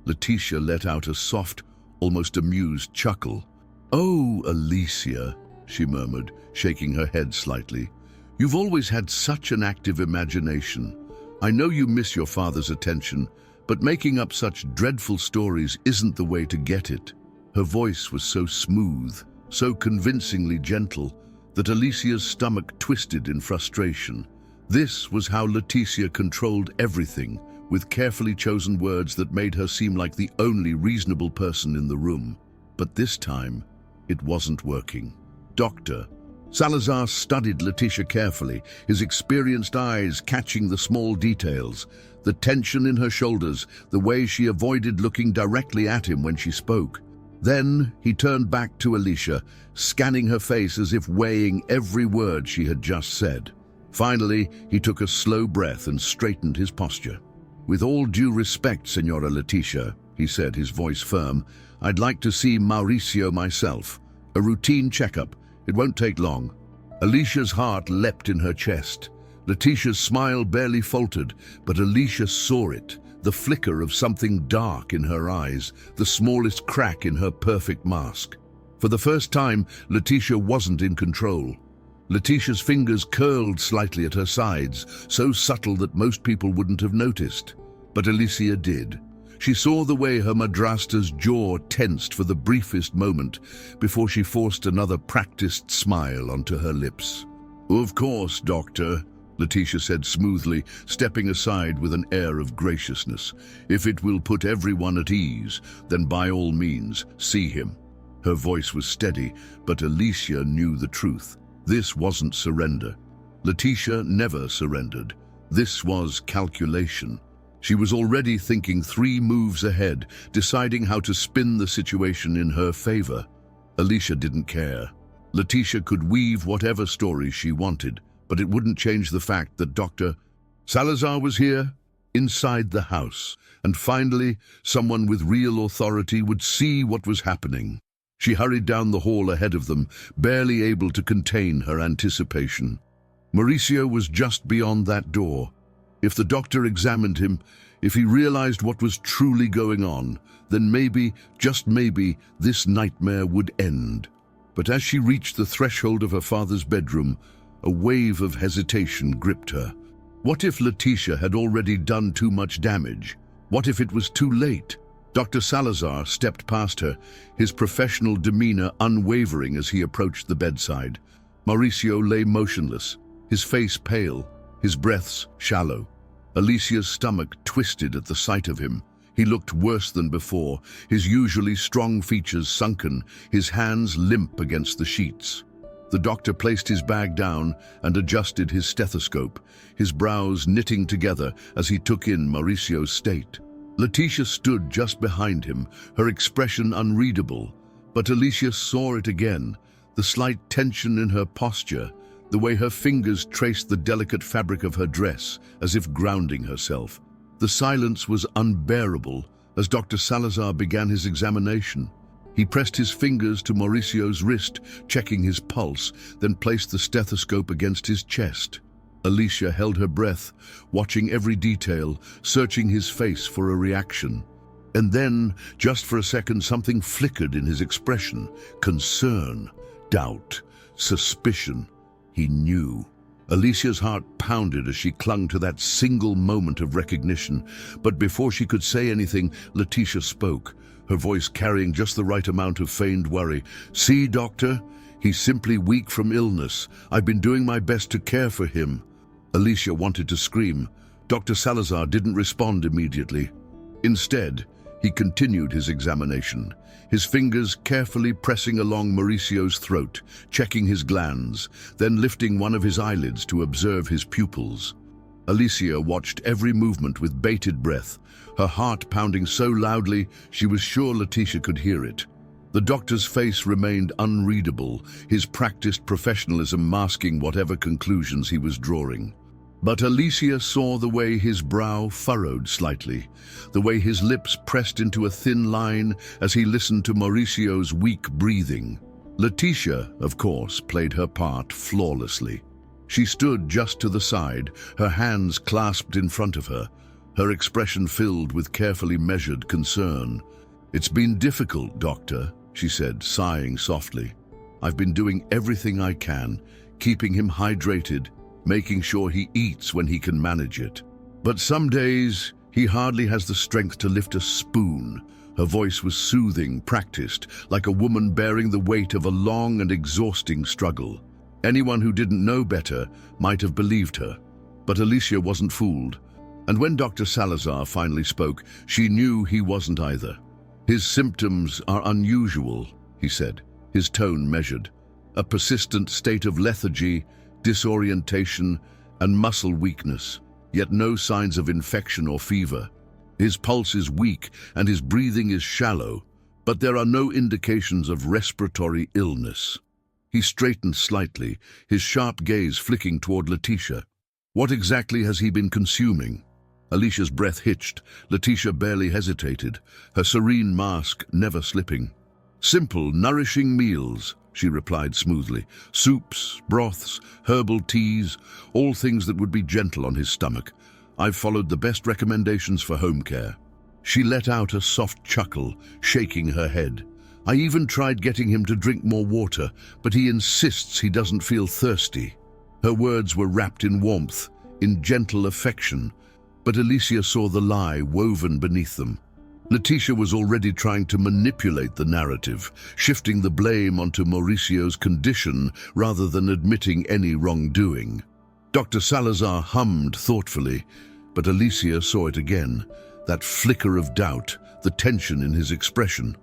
Letitia let out a soft, almost amused chuckle. "Oh, Alicia," she murmured, shaking her head slightly. "You've always had such an active imagination. I know you miss your father's attention, but making up such dreadful stories isn't the way to get it." Her voice was so smooth, so convincingly gentle, that Alicia's stomach twisted in frustration. This was how Letitia controlled everything, with carefully chosen words that made her seem like the only reasonable person in the room. But this time, it wasn't working. "Doctor." Salazar studied Letitia carefully, his experienced eyes catching the small details, the tension in her shoulders, the way she avoided looking directly at him when she spoke. Then he turned back to Alicia, scanning her face as if weighing every word she had just said. Finally, he took a slow breath and straightened his posture. "With all due respect, Senora Letitia," he said, his voice firm, "I'd like to see Mauricio myself. A routine checkup. It won't take long." Alicia's heart leapt in her chest. Letitia's smile barely faltered, but Alicia saw it, the flicker of something dark in her eyes, the smallest crack in her perfect mask. For the first time, Letitia wasn't in control. Letitia's fingers curled slightly at her sides, so subtle that most people wouldn't have noticed. But Alicia did. She saw the way her madrasta's jaw tensed for the briefest moment before she forced another practiced smile onto her lips. "Of course, Doctor," Letitia said smoothly, stepping aside with an air of graciousness. "If it will put everyone at ease, then by all means, see him." Her voice was steady, but Alicia knew the truth. This wasn't surrender. Letitia never surrendered. This was calculation. She was already thinking 3 moves ahead, deciding how to spin the situation in her favor. Alicia didn't care. Letitia could weave whatever stories she wanted, but it wouldn't change the fact that Dr. Salazar was here, inside the house, and finally, someone with real authority would see what was happening. She hurried down the hall ahead of them, barely able to contain her anticipation. Mauricio was just beyond that door. If the doctor examined him, if he realized what was truly going on, then maybe, just maybe, this nightmare would end. But as she reached the threshold of her father's bedroom, a wave of hesitation gripped her. What if Letitia had already done too much damage? What if it was too late? Dr. Salazar stepped past her, his professional demeanor unwavering as he approached the bedside. Mauricio lay motionless, his face pale, his breaths shallow. Alicia's stomach twisted at the sight of him. He looked worse than before, his usually strong features sunken, his hands limp against the sheets. The doctor placed his bag down and adjusted his stethoscope, his brows knitting together as he took in Mauricio's state. Letitia stood just behind him, her expression unreadable, but Alicia saw it again, the slight tension in her posture, the way her fingers traced the delicate fabric of her dress, as if grounding herself. The silence was unbearable as Dr. Salazar began his examination. He pressed his fingers to Mauricio's wrist, checking his pulse, then placed the stethoscope against his chest. Alicia held her breath, watching every detail, searching his face for a reaction. And then, just for a second, something flickered in his expression. Concern, doubt, suspicion. He knew. Alicia's heart pounded as she clung to that single moment of recognition. But before she could say anything, Letitia spoke, her voice carrying just the right amount of feigned worry. "See, doctor? He's simply weak from illness. I've been doing my best to care for him." Alicia wanted to scream. Dr. Salazar didn't respond immediately. Instead, he continued his examination, his fingers carefully pressing along Mauricio's throat, checking his glands, then lifting one of his eyelids to observe his pupils. Alicia watched every movement with bated breath, her heart pounding so loudly she was sure Letitia could hear it. The doctor's face remained unreadable, his practiced professionalism masking whatever conclusions he was drawing. But Alicia saw the way his brow furrowed slightly, the way his lips pressed into a thin line as he listened to Mauricio's weak breathing. Letitia, of course, played her part flawlessly. She stood just to the side, her hands clasped in front of her, her expression filled with carefully measured concern. "It's been difficult, doctor," she said, sighing softly. "I've been doing everything I can, keeping him hydrated, making sure he eats when he can manage it. But some days, he hardly has the strength to lift a spoon." Her voice was soothing, practiced, like a woman bearing the weight of a long and exhausting struggle. Anyone who didn't know better might have believed her. But Alicia wasn't fooled. And when Dr. Salazar finally spoke, she knew he wasn't either. "His symptoms are unusual," he said, his tone measured. "A persistent state of lethargy, disorientation, and muscle weakness, yet no signs of infection or fever. His pulse is weak and his breathing is shallow, but there are no indications of respiratory illness." He straightened slightly, his sharp gaze flicking toward Letitia. "What exactly has he been consuming?" Alicia's breath hitched. Letitia barely hesitated, her serene mask never slipping. "Simple, nourishing meals," she replied smoothly. "Soups, broths, herbal teas, all things that would be gentle on his stomach. I've followed the best recommendations for home care." She let out a soft chuckle, shaking her head. "I even tried getting him to drink more water, but he insists he doesn't feel thirsty." Her words were wrapped in warmth, in gentle affection, but Alicia saw the lie woven beneath them. Letitia was already trying to manipulate the narrative, shifting the blame onto Mauricio's condition rather than admitting any wrongdoing. Dr. Salazar hummed thoughtfully, but Alicia saw it again, that flicker of doubt, the tension in his expression.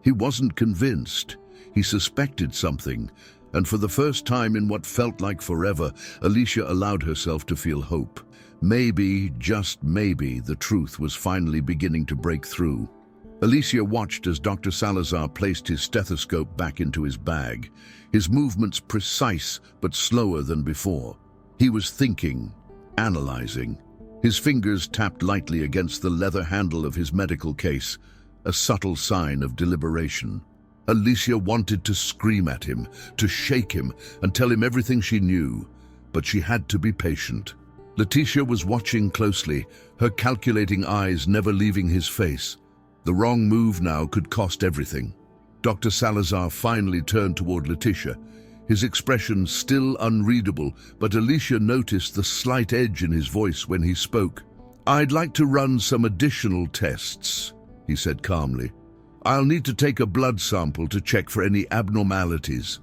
He wasn't convinced. He suspected something, and for the first time in what felt like forever, Alicia allowed herself to feel hope. Maybe, just maybe, the truth was finally beginning to break through. Alicia watched as Dr. Salazar placed his stethoscope back into his bag, his movements precise but slower than before. He was thinking, analyzing. His fingers tapped lightly against the leather handle of his medical case, a subtle sign of deliberation. Alicia wanted to scream at him, to shake him, and tell him everything she knew, but she had to be patient. Letitia was watching closely, her calculating eyes never leaving his face. The wrong move now could cost everything. Dr. Salazar finally turned toward Letitia, his expression still unreadable, but Alicia noticed the slight edge in his voice when he spoke. "I'd like to run some additional tests," he said calmly. "I'll need to take a blood sample to check for any abnormalities."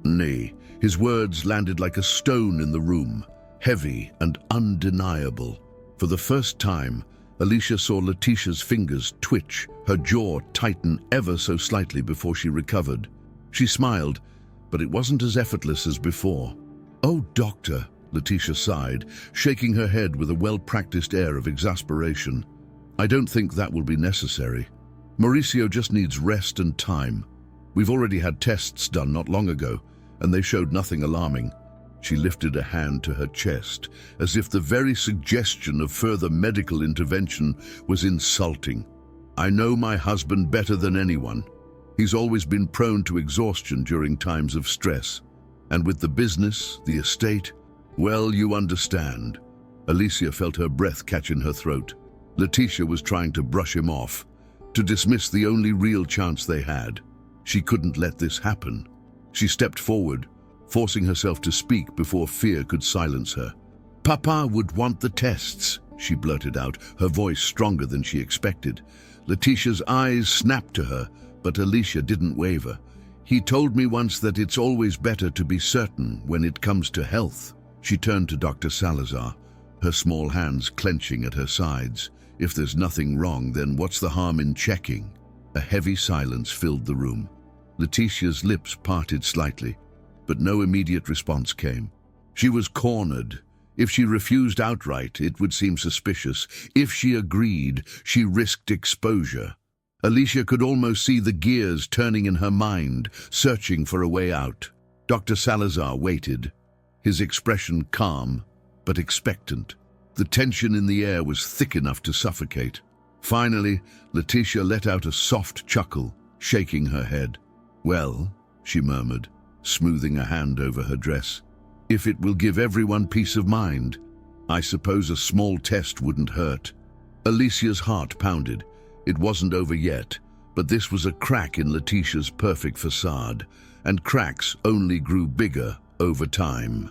Nay, his words landed like a stone in the room, heavy and undeniable. For the first time, Alicia saw Letitia's fingers twitch, her jaw tighten ever so slightly before she recovered. She smiled, but it wasn't as effortless as before. "Oh, doctor," Letitia sighed, shaking her head with a well-practiced air of exasperation. "I don't think that will be necessary. Mauricio just needs rest and time. We've already had tests done not long ago, and they showed nothing alarming." She lifted a hand to her chest, as if the very suggestion of further medical intervention was insulting. "I know my husband better than anyone. He's always been prone to exhaustion during times of stress. And with the business, the estate, well, you understand." Alicia felt her breath catch in her throat. Letitia was trying to brush him off, to dismiss the only real chance they had. She couldn't let this happen. She stepped forward, forcing herself to speak before fear could silence her. "Papa would want the tests," she blurted out, her voice stronger than she expected. Letitia's eyes snapped to her, but Alicia didn't waver. "He told me once that it's always better to be certain when it comes to health." She turned to Dr. Salazar, her small hands clenching at her sides. "If there's nothing wrong, then what's the harm in checking?" A heavy silence filled the room. Letitia's lips parted slightly, but no immediate response came. She was cornered. If she refused outright, it would seem suspicious. If she agreed, she risked exposure. Alicia could almost see the gears turning in her mind, searching for a way out. Dr. Salazar waited, his expression calm but expectant. The tension in the air was thick enough to suffocate. Finally, Letitia let out a soft chuckle, shaking her head. "Well," she murmured, smoothing a hand over her dress, "if it will give everyone peace of mind, I suppose a small test wouldn't hurt." Alicia's heart pounded. It wasn't over yet, but this was a crack in Letitia's perfect facade, and cracks only grew bigger over time.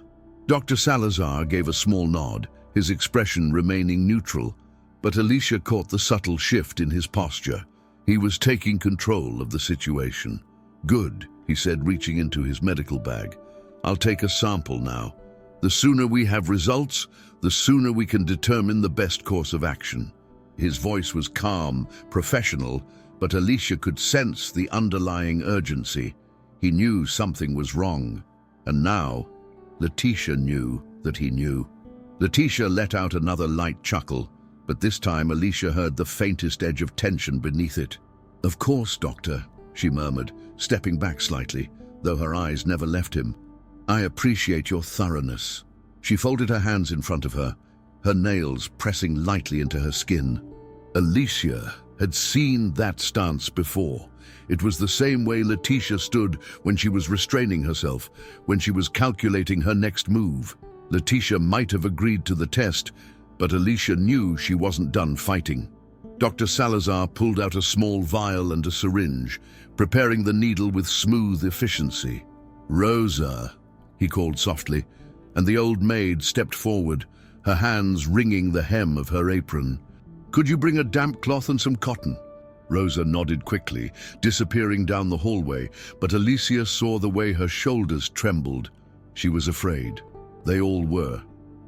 Dr. Salazar gave a small nod, his expression remaining neutral, but Alicia caught the subtle shift in his posture. He was taking control of the situation. "Good," he said, reaching into his medical bag. "I'll take a sample now. The sooner we have results, the sooner we can determine the best course of action." His voice was calm, professional, but Alicia could sense the underlying urgency. He knew something was wrong, and now Letitia knew that he knew. Letitia let out another light chuckle, but this time Alicia heard the faintest edge of tension beneath it. "Of course, doctor," she murmured, stepping back slightly, though her eyes never left him. "I appreciate your thoroughness." She folded her hands in front of her, her nails pressing lightly into her skin. Alicia had seen that stance before. It was the same way Letitia stood when she was restraining herself, when she was calculating her next move. Letitia might have agreed to the test, but Alicia knew she wasn't done fighting. Dr. Salazar pulled out a small vial and a syringe, preparing the needle with smooth efficiency. "Rosa," he called softly, and the old maid stepped forward, her hands wringing the hem of her apron. "Could you bring a damp cloth and some cotton?" Rosa nodded quickly, disappearing down the hallway, but Alicia saw the way her shoulders trembled. She was afraid. They all were.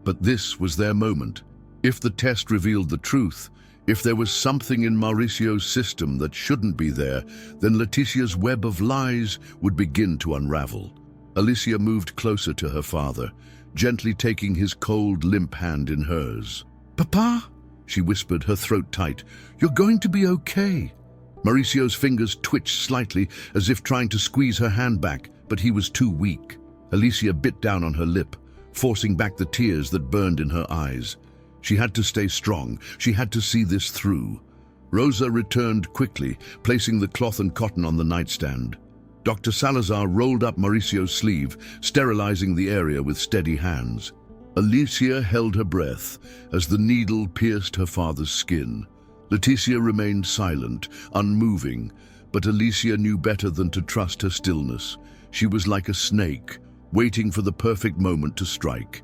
But this was their moment. If the test revealed the truth, if there was something in Mauricio's system that shouldn't be there, then Letitia's web of lies would begin to unravel. Alicia moved closer to her father, gently taking his cold, limp hand in hers. "Papa," she whispered, her throat tight, "you're going to be okay." Mauricio's fingers twitched slightly, as if trying to squeeze her hand back, but he was too weak. Alicia bit down on her lip, forcing back the tears that burned in her eyes. She had to stay strong. She had to see this through. Rosa returned quickly, placing the cloth and cotton on the nightstand. Dr. Salazar rolled up Mauricio's sleeve, sterilizing the area with steady hands. Alicia held her breath as the needle pierced her father's skin. Leticia remained silent, unmoving, but Alicia knew better than to trust her stillness. She was like a snake, waiting for the perfect moment to strike.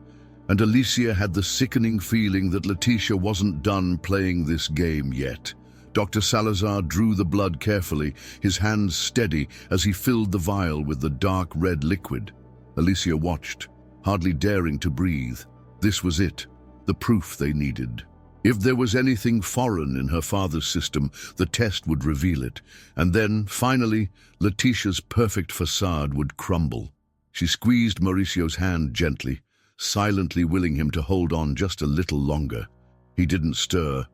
And Alicia had the sickening feeling that Leticia wasn't done playing this game yet. Dr. Salazar drew the blood carefully, his hands steady as he filled the vial with the dark red liquid. Alicia watched, hardly daring to breathe. This was it, the proof they needed. If there was anything foreign in her father's system, the test would reveal it. And then, finally, Leticia's perfect facade would crumble. She squeezed Mauricio's hand gently, silently willing him to hold on just a little longer. He didn't stir,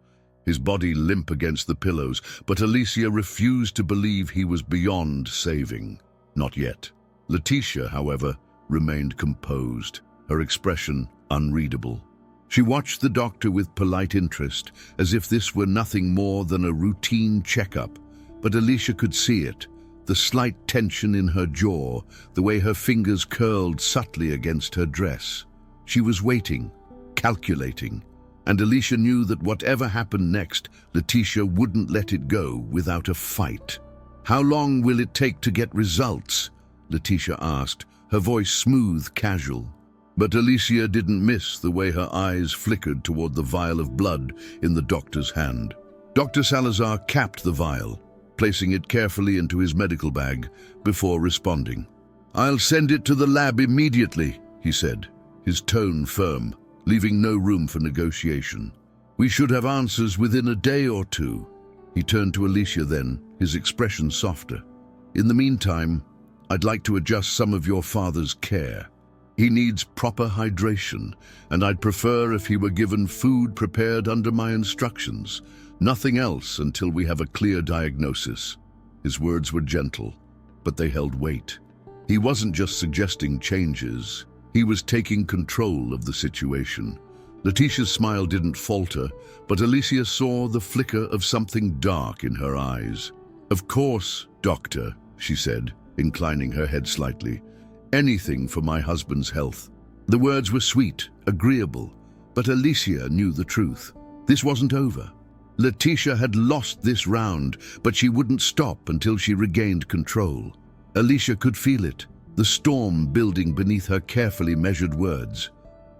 his body limp against the pillows, but Alicia refused to believe he was beyond saving. Not yet. Leticia, however, remained composed, her expression unreadable. She watched the doctor with polite interest, as if this were nothing more than a routine checkup, but Alicia could see it, the slight tension in her jaw, the way her fingers curled subtly against her dress. She was waiting, calculating, and Alicia knew that whatever happened next, Leticia wouldn't let it go without a fight. "How long will it take to get results?" Leticia asked, her voice smooth, casual. But Alicia didn't miss the way her eyes flickered toward the vial of blood in the doctor's hand. Dr. Salazar capped the vial, placing it carefully into his medical bag before responding. "I'll send it to the lab immediately," he said, his tone firm, leaving no room for negotiation. "We should have answers within a day or two." He turned to Alicia then, his expression softer. "In the meantime, I'd like to adjust some of your father's care. He needs proper hydration, and I'd prefer if he were given food prepared under my instructions. Nothing else until we have a clear diagnosis." His words were gentle, but they held weight. He wasn't just suggesting changes. He was taking control of the situation. Leticia's smile didn't falter, but Alicia saw the flicker of something dark in her eyes. "Of course, doctor," she said, inclining her head slightly. "Anything for my husband's health." The words were sweet, agreeable, but Alicia knew the truth. This wasn't over. Leticia had lost this round, but she wouldn't stop until she regained control. Alicia could feel it, the storm building beneath her carefully measured words.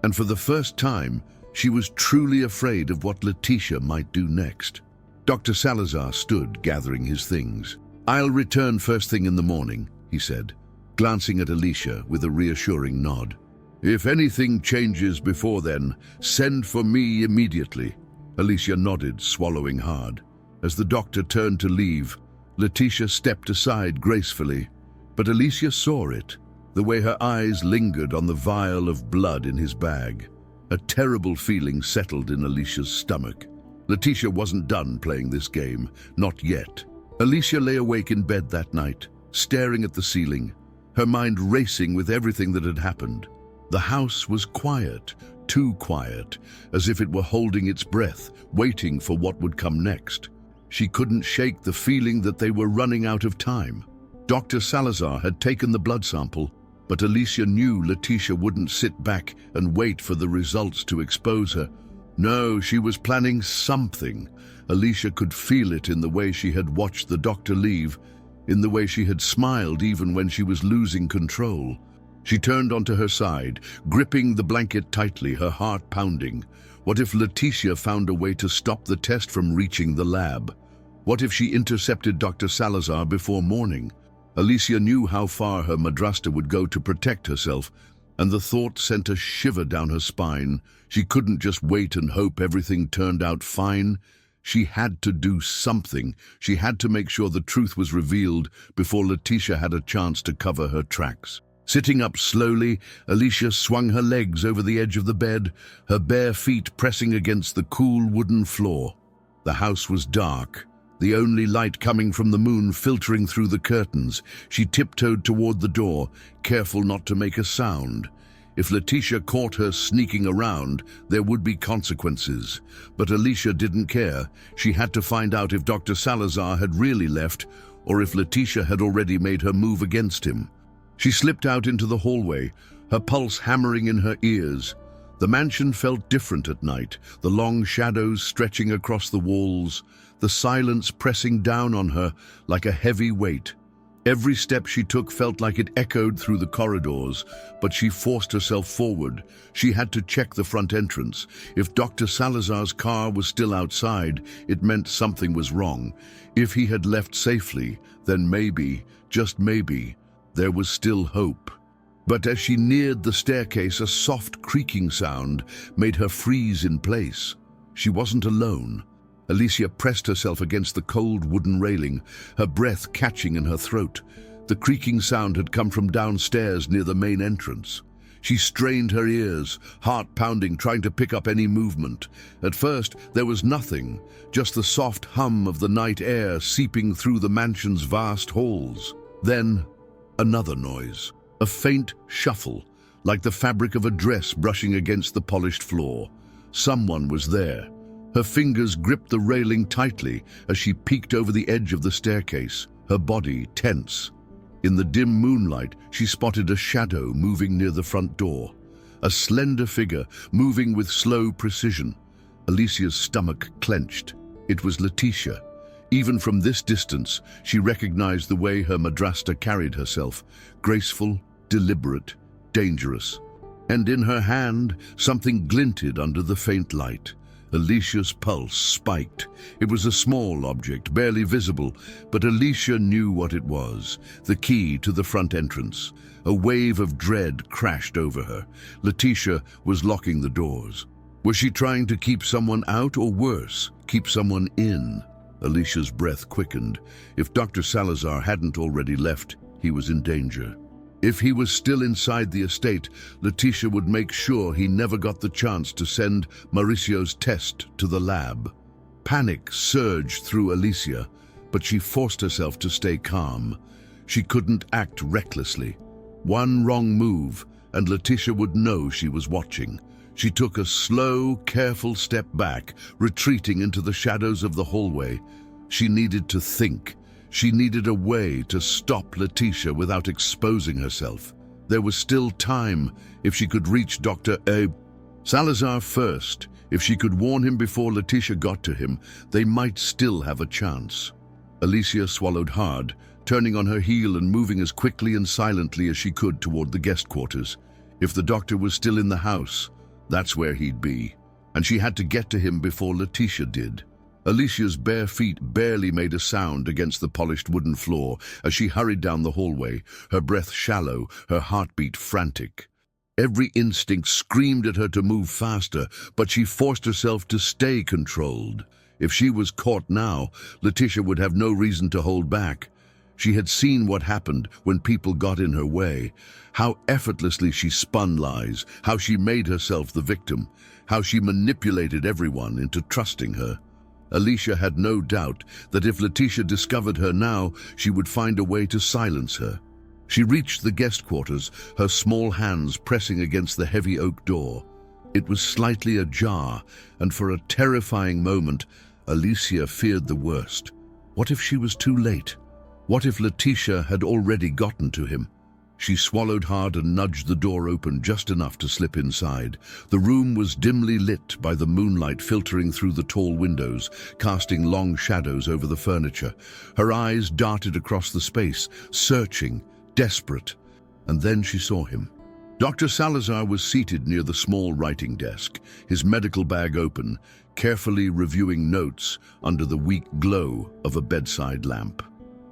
And for the first time, she was truly afraid of what Leticia might do next. Dr. Salazar stood, gathering his things. "I'll return first thing in the morning," he said, glancing at Alicia with a reassuring nod. "If anything changes before then, send for me immediately." Alicia nodded, swallowing hard. As the doctor turned to leave, Leticia stepped aside gracefully, but Alicia saw it, the way her eyes lingered on the vial of blood in his bag. A terrible feeling settled in Alicia's stomach. Leticia wasn't done playing this game, not yet. Alicia lay awake in bed that night, staring at the ceiling, her mind racing with everything that had happened. The house was quiet, too quiet, as if it were holding its breath, waiting for what would come next. She couldn't shake the feeling that they were running out of time. Dr. Salazar had taken the blood sample, but Alicia knew Leticia wouldn't sit back and wait for the results to expose her. No, she was planning something. Alicia could feel it in the way she had watched the doctor leave, in the way she had smiled even when she was losing control. She turned onto her side, gripping the blanket tightly, her heart pounding. What if Leticia found a way to stop the test from reaching the lab? What if she intercepted Dr. Salazar before morning? Alicia knew how far her madrasta would go to protect herself, and the thought sent a shiver down her spine. She couldn't just wait and hope everything turned out fine. She had to do something. She had to make sure the truth was revealed before Leticia had a chance to cover her tracks. Sitting up slowly, Alicia swung her legs over the edge of the bed, her bare feet pressing against the cool wooden floor. The house was dark, the only light coming from the moon filtering through the curtains. She tiptoed toward the door, careful not to make a sound. If Letitia caught her sneaking around, there would be consequences. But Alicia didn't care. She had to find out if Dr. Salazar had really left, or if Letitia had already made her move against him. She slipped out into the hallway, her pulse hammering in her ears. The mansion felt different at night, the long shadows stretching across the walls, the silence pressing down on her like a heavy weight. Every step she took felt like it echoed through the corridors, but she forced herself forward. She had to check the front entrance. If Dr. Salazar's car was still outside, it meant something was wrong. If he had left safely, then maybe, just maybe, there was still hope. But as she neared the staircase, a soft creaking sound made her freeze in place. She wasn't alone. Alicia pressed herself against the cold wooden railing, her breath catching in her throat. The creaking sound had come from downstairs near the main entrance. She strained her ears, heart pounding, trying to pick up any movement. At first, there was nothing, just the soft hum of the night air seeping through the mansion's vast halls. Then, another noise, a faint shuffle, like the fabric of a dress brushing against the polished floor. Someone was there. Her fingers gripped the railing tightly as she peeked over the edge of the staircase, her body tense. In the dim moonlight, she spotted a shadow moving near the front door. A slender figure moving with slow precision. Alicia's stomach clenched. It was Letitia. Even from this distance, she recognized the way her madrasta carried herself, graceful, deliberate, dangerous. And in her hand, something glinted under the faint light. Alicia's pulse spiked. It was a small object, barely visible, but Alicia knew what it was, the key to the front entrance. A wave of dread crashed over her. Letitia was locking the doors. Was she trying to keep someone out, or worse, keep someone in? Alicia's breath quickened. If Dr. Salazar hadn't already left, he was in danger. If he was still inside the estate, Letitia would make sure he never got the chance to send Mauricio's test to the lab. Panic surged through Alicia, but she forced herself to stay calm. She couldn't act recklessly. One wrong move, and Letitia would know she was watching. She took a slow, careful step back, retreating into the shadows of the hallway. She needed to think. She needed a way to stop Letitia without exposing herself. There was still time if she could reach Dr. Salazar first. If she could warn him before Letitia got to him, they might still have a chance. Alicia swallowed hard, turning on her heel and moving as quickly and silently as she could toward the guest quarters. If the doctor was still in the house, that's where he'd be, and she had to get to him before Letitia did. Alicia's bare feet barely made a sound against the polished wooden floor as she hurried down the hallway, her breath shallow, her heartbeat frantic. Every instinct screamed at her to move faster, but she forced herself to stay controlled. If she was caught now, Letitia would have no reason to hold back. She had seen what happened when people got in her way, how effortlessly she spun lies, how she made herself the victim, how she manipulated everyone into trusting her. Alicia had no doubt that if Letitia discovered her now, she would find a way to silence her. She reached the guest quarters, her small hands pressing against the heavy oak door. It was slightly ajar, and for a terrifying moment, Alicia feared the worst. What if she was too late? What if Letitia had already gotten to him? She swallowed hard and nudged the door open just enough to slip inside. The room was dimly lit by the moonlight filtering through the tall windows, casting long shadows over the furniture. Her eyes darted across the space, searching, desperate. And then she saw him. Dr. Salazar was seated near the small writing desk, his medical bag open, carefully reviewing notes under the weak glow of a bedside lamp.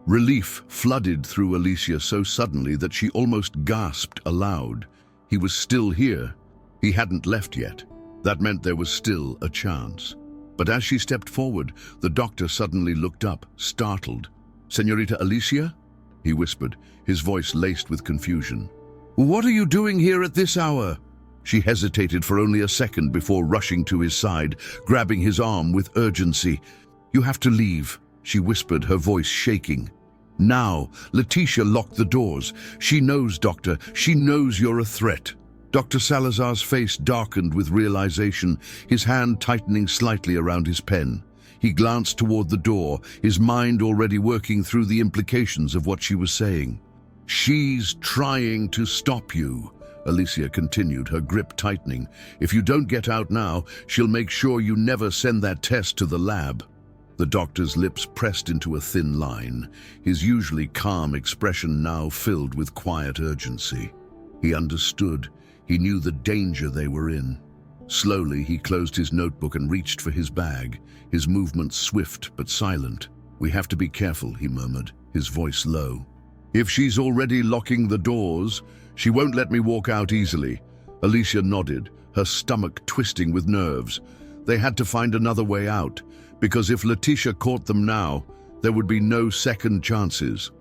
Relief flooded through Alicia so suddenly that she almost gasped aloud. He was still here. He hadn't left yet. That meant there was still a chance. But as she stepped forward, the doctor suddenly looked up, startled. "Señorita Alicia?" he whispered, his voice laced with confusion. "What are you doing here at this hour?" She hesitated for only a second before rushing to his side, grabbing his arm with urgency. "You have to leave," she whispered, her voice shaking. "Now." Letitia locked the doors. "She knows, Doctor. She knows you're a threat." Dr. Salazar's face darkened with realization, his hand tightening slightly around his pen. He glanced toward the door, his mind already working through the implications of what she was saying. "She's trying to stop you," Alicia continued, her grip tightening. "If you don't get out now, she'll make sure you never send that test to the lab." The doctor's lips pressed into a thin line, his usually calm expression now filled with quiet urgency. He understood. He knew the danger they were in. Slowly, he closed his notebook and reached for his bag, his movements swift but silent. "We have to be careful," he murmured, his voice low. "If she's already locking the doors, she won't let me walk out easily." Alicia nodded, her stomach twisting with nerves. They had to find another way out, because if Letitia caught them now, there would be no second chances.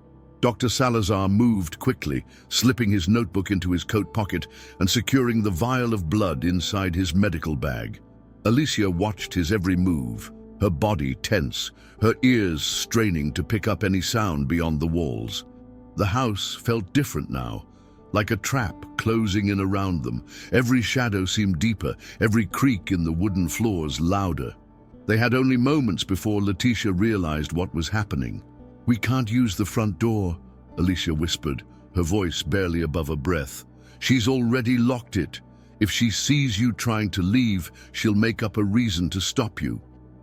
Dr. Salazar moved quickly, slipping his notebook into his coat pocket and securing the vial of blood inside his medical bag. Alicia watched his every move, her body tense, her ears straining to pick up any sound beyond the walls. The house felt different now, like a trap closing in around them. Every shadow seemed deeper, every creak in the wooden floors louder. They had only moments before Letitia realized what was happening. "We can't use the front door," Alicia whispered, her voice barely above a breath. "She's already locked it. If she sees you trying to leave, she'll make up a reason to stop you."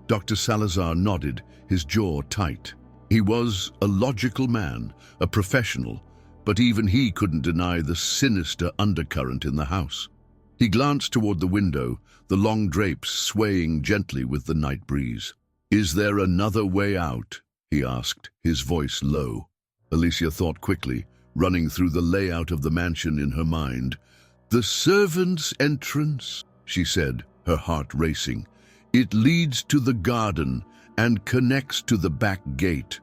Dr. Salazar nodded, his jaw tight. He was a logical man, a professional, but even he couldn't deny the sinister undercurrent in the house. He glanced toward the window, the long drapes swaying gently with the night breeze. "Is there another way out?" he asked, his voice low. Alicia thought quickly, running through the layout of the mansion in her mind. "The servants' entrance," she said, her heart racing. "It leads to the garden and connects to the back gate.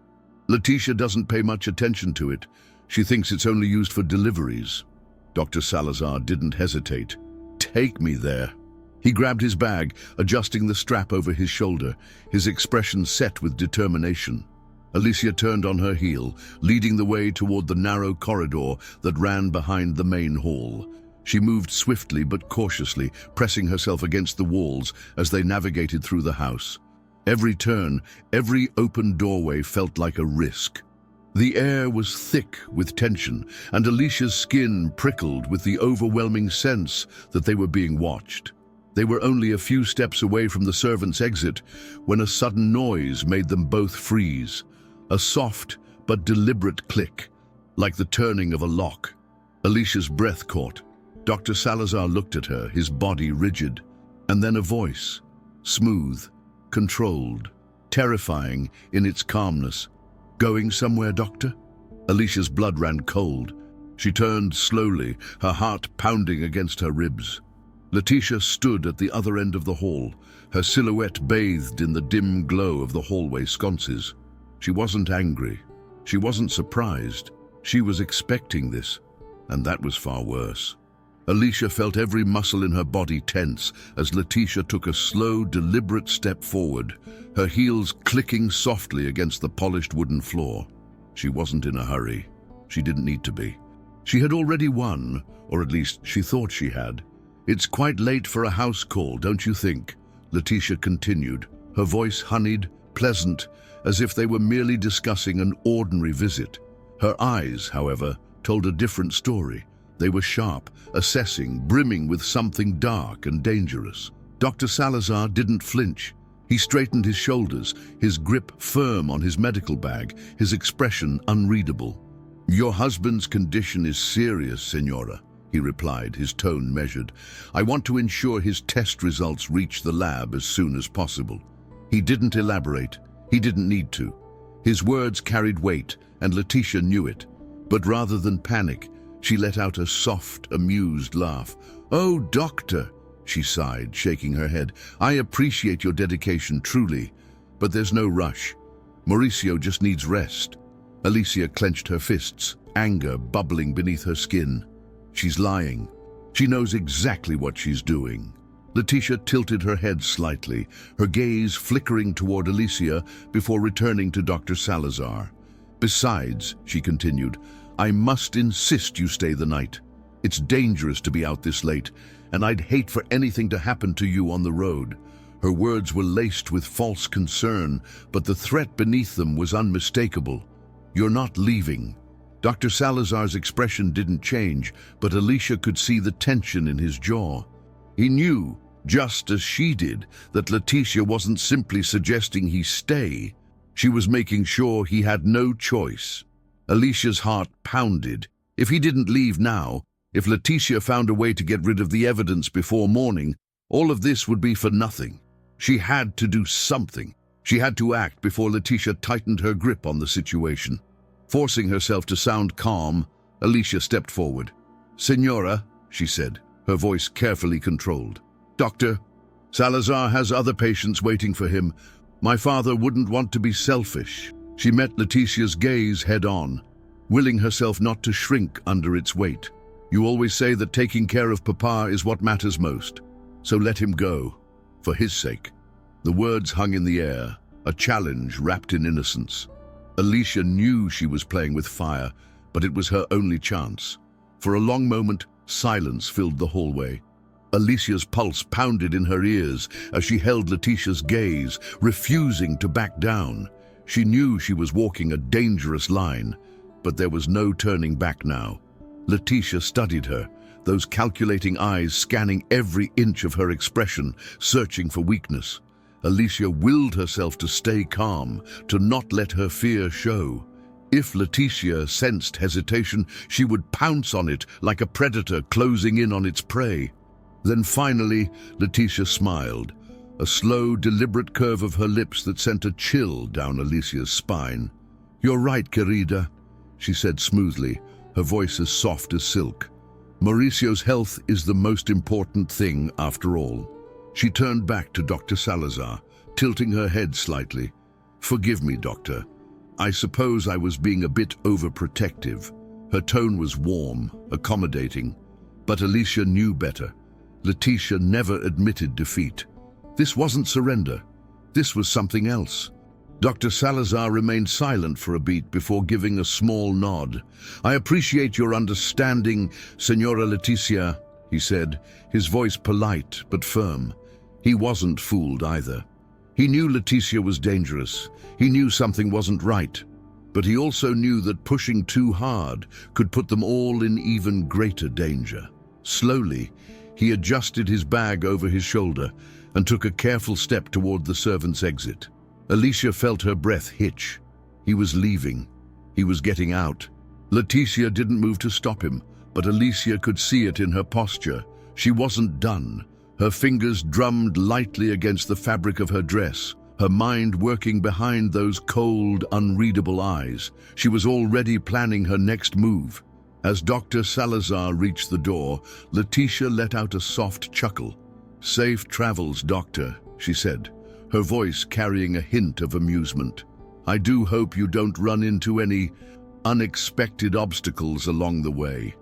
Letitia doesn't pay much attention to it. She thinks it's only used for deliveries." Dr. Salazar didn't hesitate. "Take me there." He grabbed his bag, adjusting the strap over his shoulder, his expression set with determination. Alicia turned on her heel, leading the way toward the narrow corridor that ran behind the main hall. She moved swiftly but cautiously, pressing herself against the walls as they navigated through the house. Every turn, every open doorway felt like a risk. The air was thick with tension, and Alicia's skin prickled with the overwhelming sense that they were being watched. They were only a few steps away from the servants' exit when a sudden noise made them both freeze. A soft but deliberate click, like the turning of a lock. Alicia's breath caught. Dr. Salazar looked at her, his body rigid. And then a voice, smooth, controlled, terrifying in its calmness. "Going somewhere, Doctor?" Alicia's blood ran cold. She turned slowly, her heart pounding against her ribs. Letitia stood at the other end of the hall, her silhouette bathed in the dim glow of the hallway sconces. She wasn't angry. She wasn't surprised. She was expecting this, and that was far worse. Alicia felt every muscle in her body tense as Letitia took a slow, deliberate step forward, her heels clicking softly against the polished wooden floor. She wasn't in a hurry. She didn't need to be. She had already won, or at least she thought she had. "It's quite late for a house call, don't you think?" Letitia continued, her voice honeyed, pleasant, as if they were merely discussing an ordinary visit. Her eyes, however, told a different story. They were sharp, assessing, brimming with something dark and dangerous. Dr. Salazar didn't flinch. He straightened his shoulders, his grip firm on his medical bag, his expression unreadable. "Your husband's condition is serious, Senora," he replied, his tone measured. "I want to ensure his test results reach the lab as soon as possible." He didn't elaborate. He didn't need to. His words carried weight, and Letitia knew it. But rather than panic, she let out a soft, amused laugh. "Oh, doctor," she sighed, shaking her head. "I appreciate your dedication, truly. But there's no rush. Mauricio just needs rest." Alicia clenched her fists, anger bubbling beneath her skin. She's lying. She knows exactly what she's doing. Letitia tilted her head slightly, her gaze flickering toward Alicia before returning to Dr. Salazar. Besides, she continued, I must insist you stay the night. It's dangerous to be out this late, and I'd hate for anything to happen to you on the road. Her words were laced with false concern, but the threat beneath them was unmistakable. You're not leaving. Dr. Salazar's expression didn't change, but Alicia could see the tension in his jaw. He knew, just as she did, that Letitia wasn't simply suggesting he stay. She was making sure he had no choice. Alicia's heart pounded. If he didn't leave now, if Letitia found a way to get rid of the evidence before morning, all of this would be for nothing. She had to do something. She had to act before Letitia tightened her grip on the situation. Forcing herself to sound calm, Alicia stepped forward. Senora, she said, her voice carefully controlled. Doctor, Salazar has other patients waiting for him. My father wouldn't want to be selfish. She met Letitia's gaze head-on, willing herself not to shrink under its weight. You always say that taking care of Papa is what matters most. So let him go, for his sake. The words hung in the air, a challenge wrapped in innocence. Alicia knew she was playing with fire, but it was her only chance. For a long moment, silence filled the hallway. Alicia's pulse pounded in her ears as she held Letitia's gaze, refusing to back down. She knew she was walking a dangerous line, but there was no turning back now. Letitia studied her, those calculating eyes scanning every inch of her expression, searching for weakness. Alicia willed herself to stay calm, to not let her fear show. If Letitia sensed hesitation, she would pounce on it like a predator closing in on its prey. Then finally, Letitia smiled, a slow, deliberate curve of her lips that sent a chill down Alicia's spine. You're right, querida, she said smoothly, her voice as soft as silk. Mauricio's health is the most important thing after all. She turned back to Dr. Salazar, tilting her head slightly. Forgive me, doctor. I suppose I was being a bit overprotective. Her tone was warm, accommodating. But Alicia knew better. Letitia never admitted defeat. This wasn't surrender. This was something else. Dr. Salazar remained silent for a beat before giving a small nod. I appreciate your understanding, Senora Leticia, he said, his voice polite but firm. He wasn't fooled either. He knew Leticia was dangerous. He knew something wasn't right. But he also knew that pushing too hard could put them all in even greater danger. Slowly, he adjusted his bag over his shoulder and took a careful step toward the servants' exit. Alicia felt her breath hitch. He was leaving. He was getting out. Leticia didn't move to stop him, but Alicia could see it in her posture. She wasn't done. Her fingers drummed lightly against the fabric of her dress, her mind working behind those cold, unreadable eyes. She was already planning her next move. As Dr. Salazar reached the door, Letitia let out a soft chuckle. Safe travels, doctor, she said, her voice carrying a hint of amusement. I do hope you don't run into any unexpected obstacles along the way.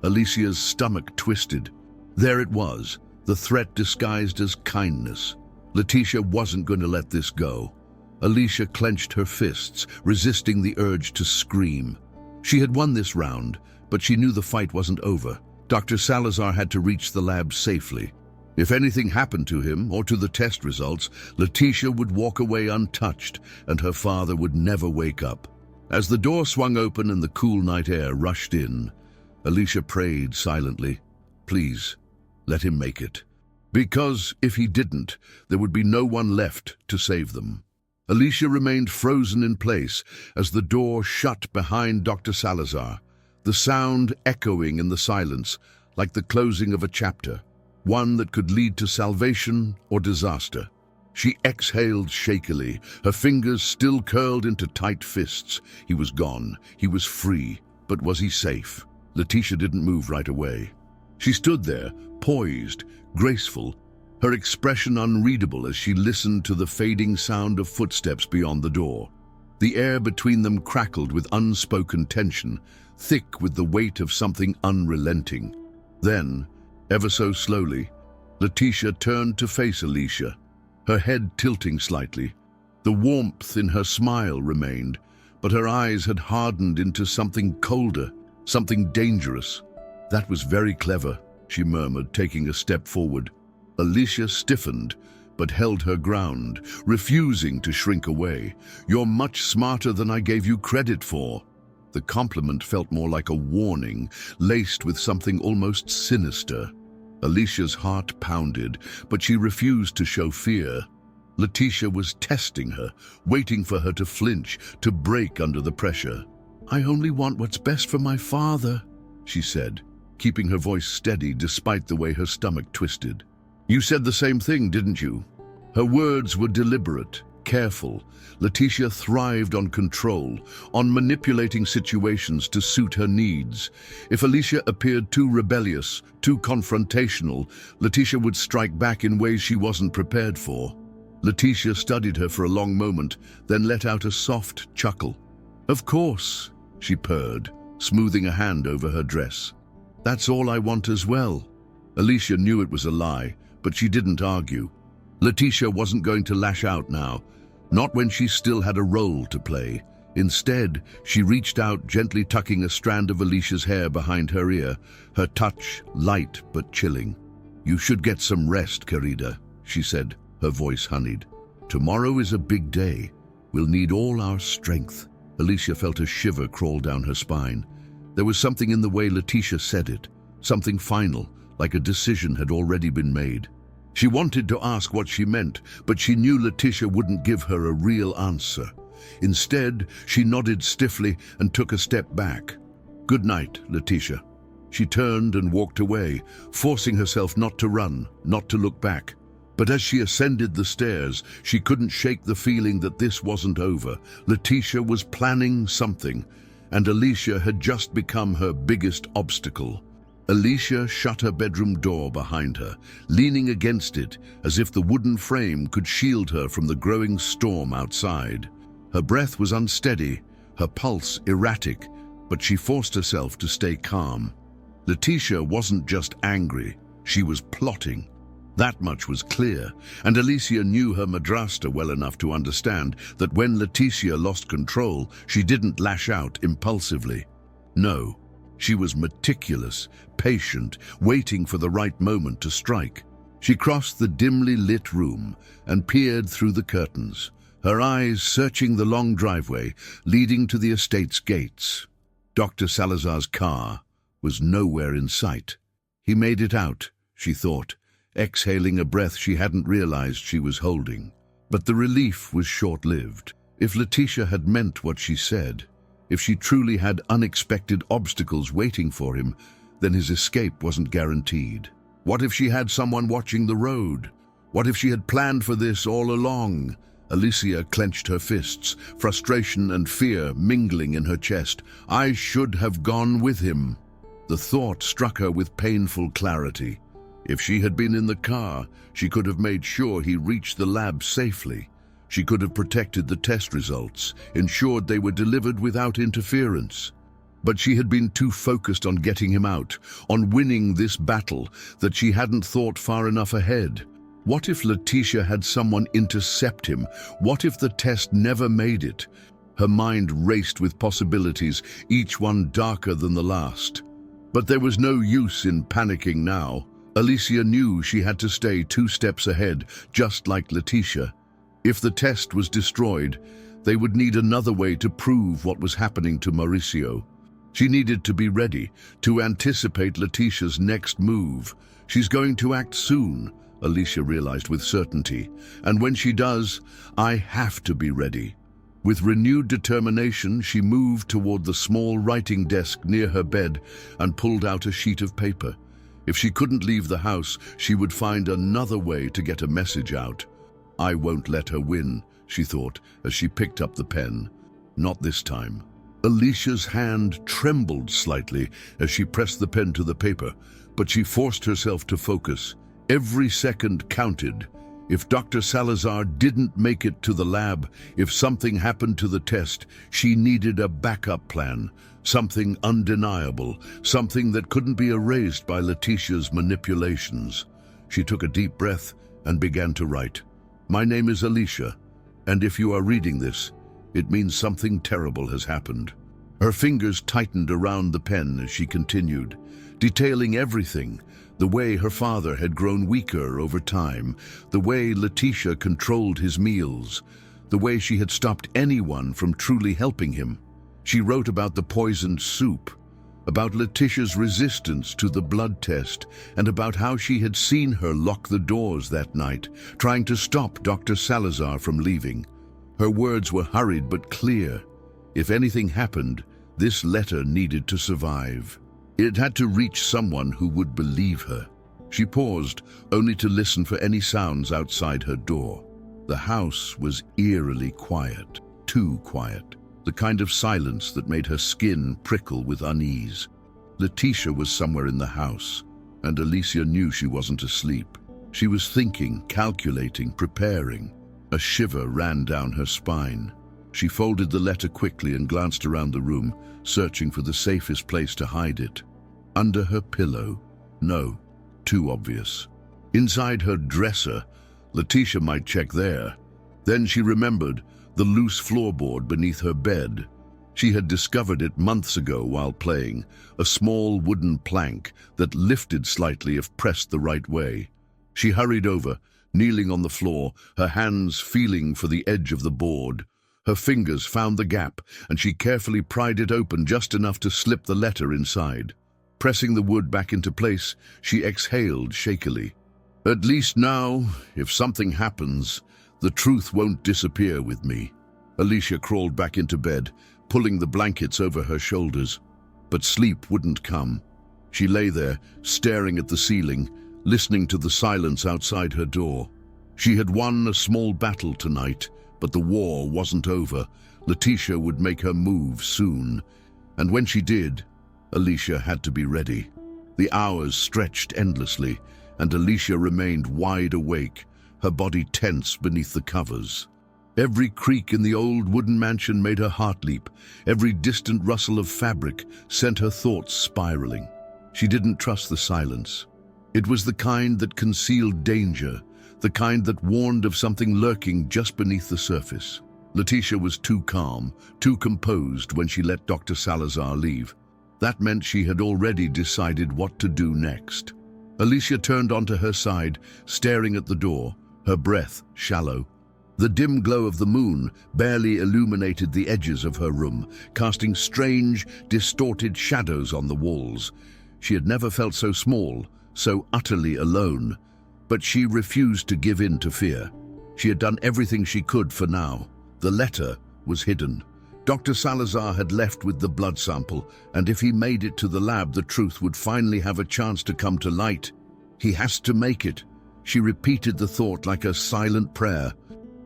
Alicia's stomach twisted. There it was, the threat disguised as kindness. Letitia wasn't going to let this go. Alicia clenched her fists, resisting the urge to scream. She had won this round, but she knew the fight wasn't over. Dr. Salazar had to reach the lab safely. If anything happened to him or to the test results, Letitia would walk away untouched, and her father would never wake up. As the door swung open and the cool night air rushed in, Alicia prayed silently, please, let him make it. Because if he didn't, there would be no one left to save them. Alicia remained frozen in place as the door shut behind Dr. Salazar, the sound echoing in the silence like the closing of a chapter, one that could lead to salvation or disaster. She exhaled shakily, her fingers still curled into tight fists. He was gone. He was free. But was he safe? Letitia didn't move right away. She stood there, poised, graceful, her expression unreadable as she listened to the fading sound of footsteps beyond the door. The air between them crackled with unspoken tension, thick with the weight of something unrelenting. Then, ever so slowly, Letitia turned to face Alicia, her head tilting slightly. The warmth in her smile remained, but her eyes had hardened into something colder, something dangerous. "That was very clever," she murmured, taking a step forward. Alicia stiffened, but held her ground, refusing to shrink away. "You're much smarter than I gave you credit for." The compliment felt more like a warning, laced with something almost sinister. Alicia's heart pounded, but she refused to show fear. Letitia was testing her, waiting for her to flinch, to break under the pressure. "I only want what's best for my father," she said, keeping her voice steady despite the way her stomach twisted. "You said the same thing, didn't you?" Her words were deliberate, careful. Letitia thrived on control, on manipulating situations to suit her needs. If Alicia appeared too rebellious, too confrontational, Letitia would strike back in ways she wasn't prepared for. Letitia studied her for a long moment, then let out a soft chuckle. "Of course," she purred, smoothing a hand over her dress. "That's all I want as well." Alicia knew it was a lie, but she didn't argue. Letitia wasn't going to lash out now, not when she still had a role to play. Instead, she reached out, gently tucking a strand of Alicia's hair behind her ear, her touch light but chilling. "You should get some rest, querida," she said, her voice honeyed. "Tomorrow is a big day. We'll need all our strength." Alicia felt a shiver crawl down her spine. There was something in the way Letitia said it, something final, like a decision had already been made. She wanted to ask what she meant, but she knew Letitia wouldn't give her a real answer. Instead, she nodded stiffly and took a step back. "Good night, Letitia." She turned and walked away, forcing herself not to run, not to look back. But as she ascended the stairs, she couldn't shake the feeling that this wasn't over. Letitia was planning something, and Alicia had just become her biggest obstacle. Alicia shut her bedroom door behind her, leaning against it as if the wooden frame could shield her from the growing storm outside. Her breath was unsteady, her pulse erratic, but she forced herself to stay calm. Letitia wasn't just angry, she was plotting. That much was clear, and Alicia knew her madrasta well enough to understand that when Letitia lost control, she didn't lash out impulsively. No. She was meticulous, patient, waiting for the right moment to strike. She crossed the dimly lit room and peered through the curtains, her eyes searching the long driveway leading to the estate's gates. Dr. Salazar's car was nowhere in sight. He made it out, she thought, exhaling a breath she hadn't realized she was holding. But the relief was short-lived. If Letitia had meant what she said, if she truly had unexpected obstacles waiting for him, then his escape wasn't guaranteed. What if she had someone watching the road? What if she had planned for this all along? Alicia clenched her fists, frustration and fear mingling in her chest. I should have gone with him. The thought struck her with painful clarity. If she had been in the car, she could have made sure he reached the lab safely. She could have protected the test results, ensured they were delivered without interference. But she had been too focused on getting him out, on winning this battle, that she hadn't thought far enough ahead. What if Letitia had someone intercept him? What if the test never made it? Her mind raced with possibilities, each one darker than the last. But there was no use in panicking now. Alicia knew she had to stay 2 steps ahead, just like Letitia. If the test was destroyed, they would need another way to prove what was happening to Mauricio. She needed to be ready, to anticipate Letitia's next move. She's going to act soon, Alicia realized with certainty. And when she does, I have to be ready. With renewed determination, she moved toward the small writing desk near her bed and pulled out a sheet of paper. If she couldn't leave the house, she would find another way to get a message out. I won't let her win, she thought as she picked up the pen. Not this time. Alicia's hand trembled slightly as she pressed the pen to the paper, but she forced herself to focus. Every second counted. If Dr. Salazar didn't make it to the lab, if something happened to the test, she needed a backup plan, something undeniable, something that couldn't be erased by Letitia's manipulations. She took a deep breath and began to write. My name is Alicia, and if you are reading this, it means something terrible has happened. Her fingers tightened around the pen as she continued, detailing everything, the way her father had grown weaker over time, the way Letitia controlled his meals, the way she had stopped anyone from truly helping him. She wrote about the poisoned soup, about Letitia's resistance to the blood test, and about how she had seen her lock the doors that night, trying to stop Dr. Salazar from leaving. Her words were hurried but clear. If anything happened, this letter needed to survive. It had to reach someone who would believe her. She paused, only to listen for any sounds outside her door. The house was eerily quiet, too quiet, the kind of silence that made her skin prickle with unease. Letitia was somewhere in the house, and Alicia knew she wasn't asleep. She was thinking, calculating, preparing. A shiver ran down her spine. She folded the letter quickly and glanced around the room, searching for the safest place to hide it. Under her pillow? No, too obvious. Inside her dresser? Letitia might check there. Then she remembered the loose floorboard beneath her bed. She had discovered it months ago while playing, a small wooden plank that lifted slightly if pressed the right way. She hurried over, kneeling on the floor, her hands feeling for the edge of the board. Her fingers found the gap, and she carefully pried it open just enough to slip the letter inside. Pressing the wood back into place, she exhaled shakily. At least now, if something happens, the truth won't disappear with me. Alicia crawled back into bed, pulling the blankets over her shoulders. But sleep wouldn't come. She lay there, staring at the ceiling, listening to the silence outside her door. She had won a small battle tonight, but the war wasn't over. Letitia would make her move soon. And when she did, Alicia had to be ready. The hours stretched endlessly, and Alicia remained wide awake, her body tense beneath the covers. Every creak in the old wooden mansion made her heart leap. Every distant rustle of fabric sent her thoughts spiraling. She didn't trust the silence. It was the kind that concealed danger, the kind that warned of something lurking just beneath the surface. Letitia was too calm, too composed when she let Dr. Salazar leave. That meant she had already decided what to do next. Alicia turned onto her side, staring at the door, her breath shallow. The dim glow of the moon barely illuminated the edges of her room, casting strange, distorted shadows on the walls. She had never felt so small, so utterly alone. But she refused to give in to fear. She had done everything she could for now. The letter was hidden. Dr. Salazar had left with the blood sample, and if he made it to the lab, the truth would finally have a chance to come to light. He has to make it. She repeated the thought like a silent prayer.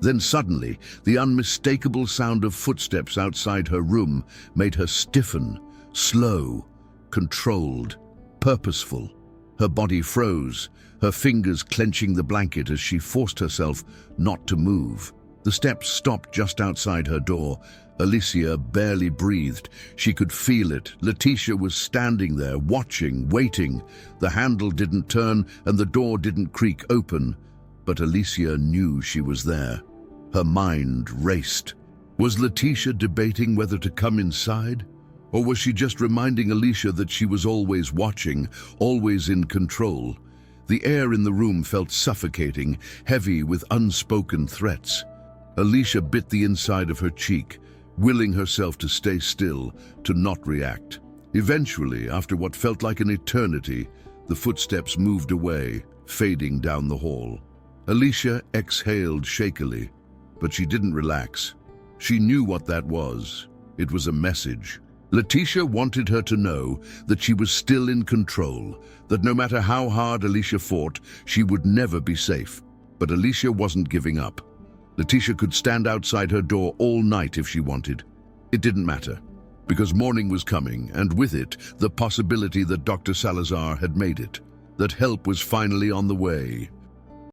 Then suddenly, the unmistakable sound of footsteps outside her room made her stiffen, slow, controlled, purposeful. Her body froze, her fingers clenching the blanket as she forced herself not to move. The steps stopped just outside her door. Alicia barely breathed. She could feel it. Letitia was standing there, watching, waiting. The handle didn't turn and the door didn't creak open. But Alicia knew she was there. Her mind raced. Was Letitia debating whether to come inside? Or was she just reminding Alicia that she was always watching, always in control? The air in the room felt suffocating, heavy with unspoken threats. Alicia bit the inside of her cheek, willing herself to stay still, to not react. Eventually, after what felt like an eternity, the footsteps moved away, fading down the hall. Alicia exhaled shakily, but she didn't relax. She knew what that was. It was a message. Letitia wanted her to know that she was still in control, that no matter how hard Alicia fought, she would never be safe. But Alicia wasn't giving up. Letitia could stand outside her door all night if she wanted. It didn't matter, because morning was coming, and with it, the possibility that Dr. Salazar had made it, that help was finally on the way.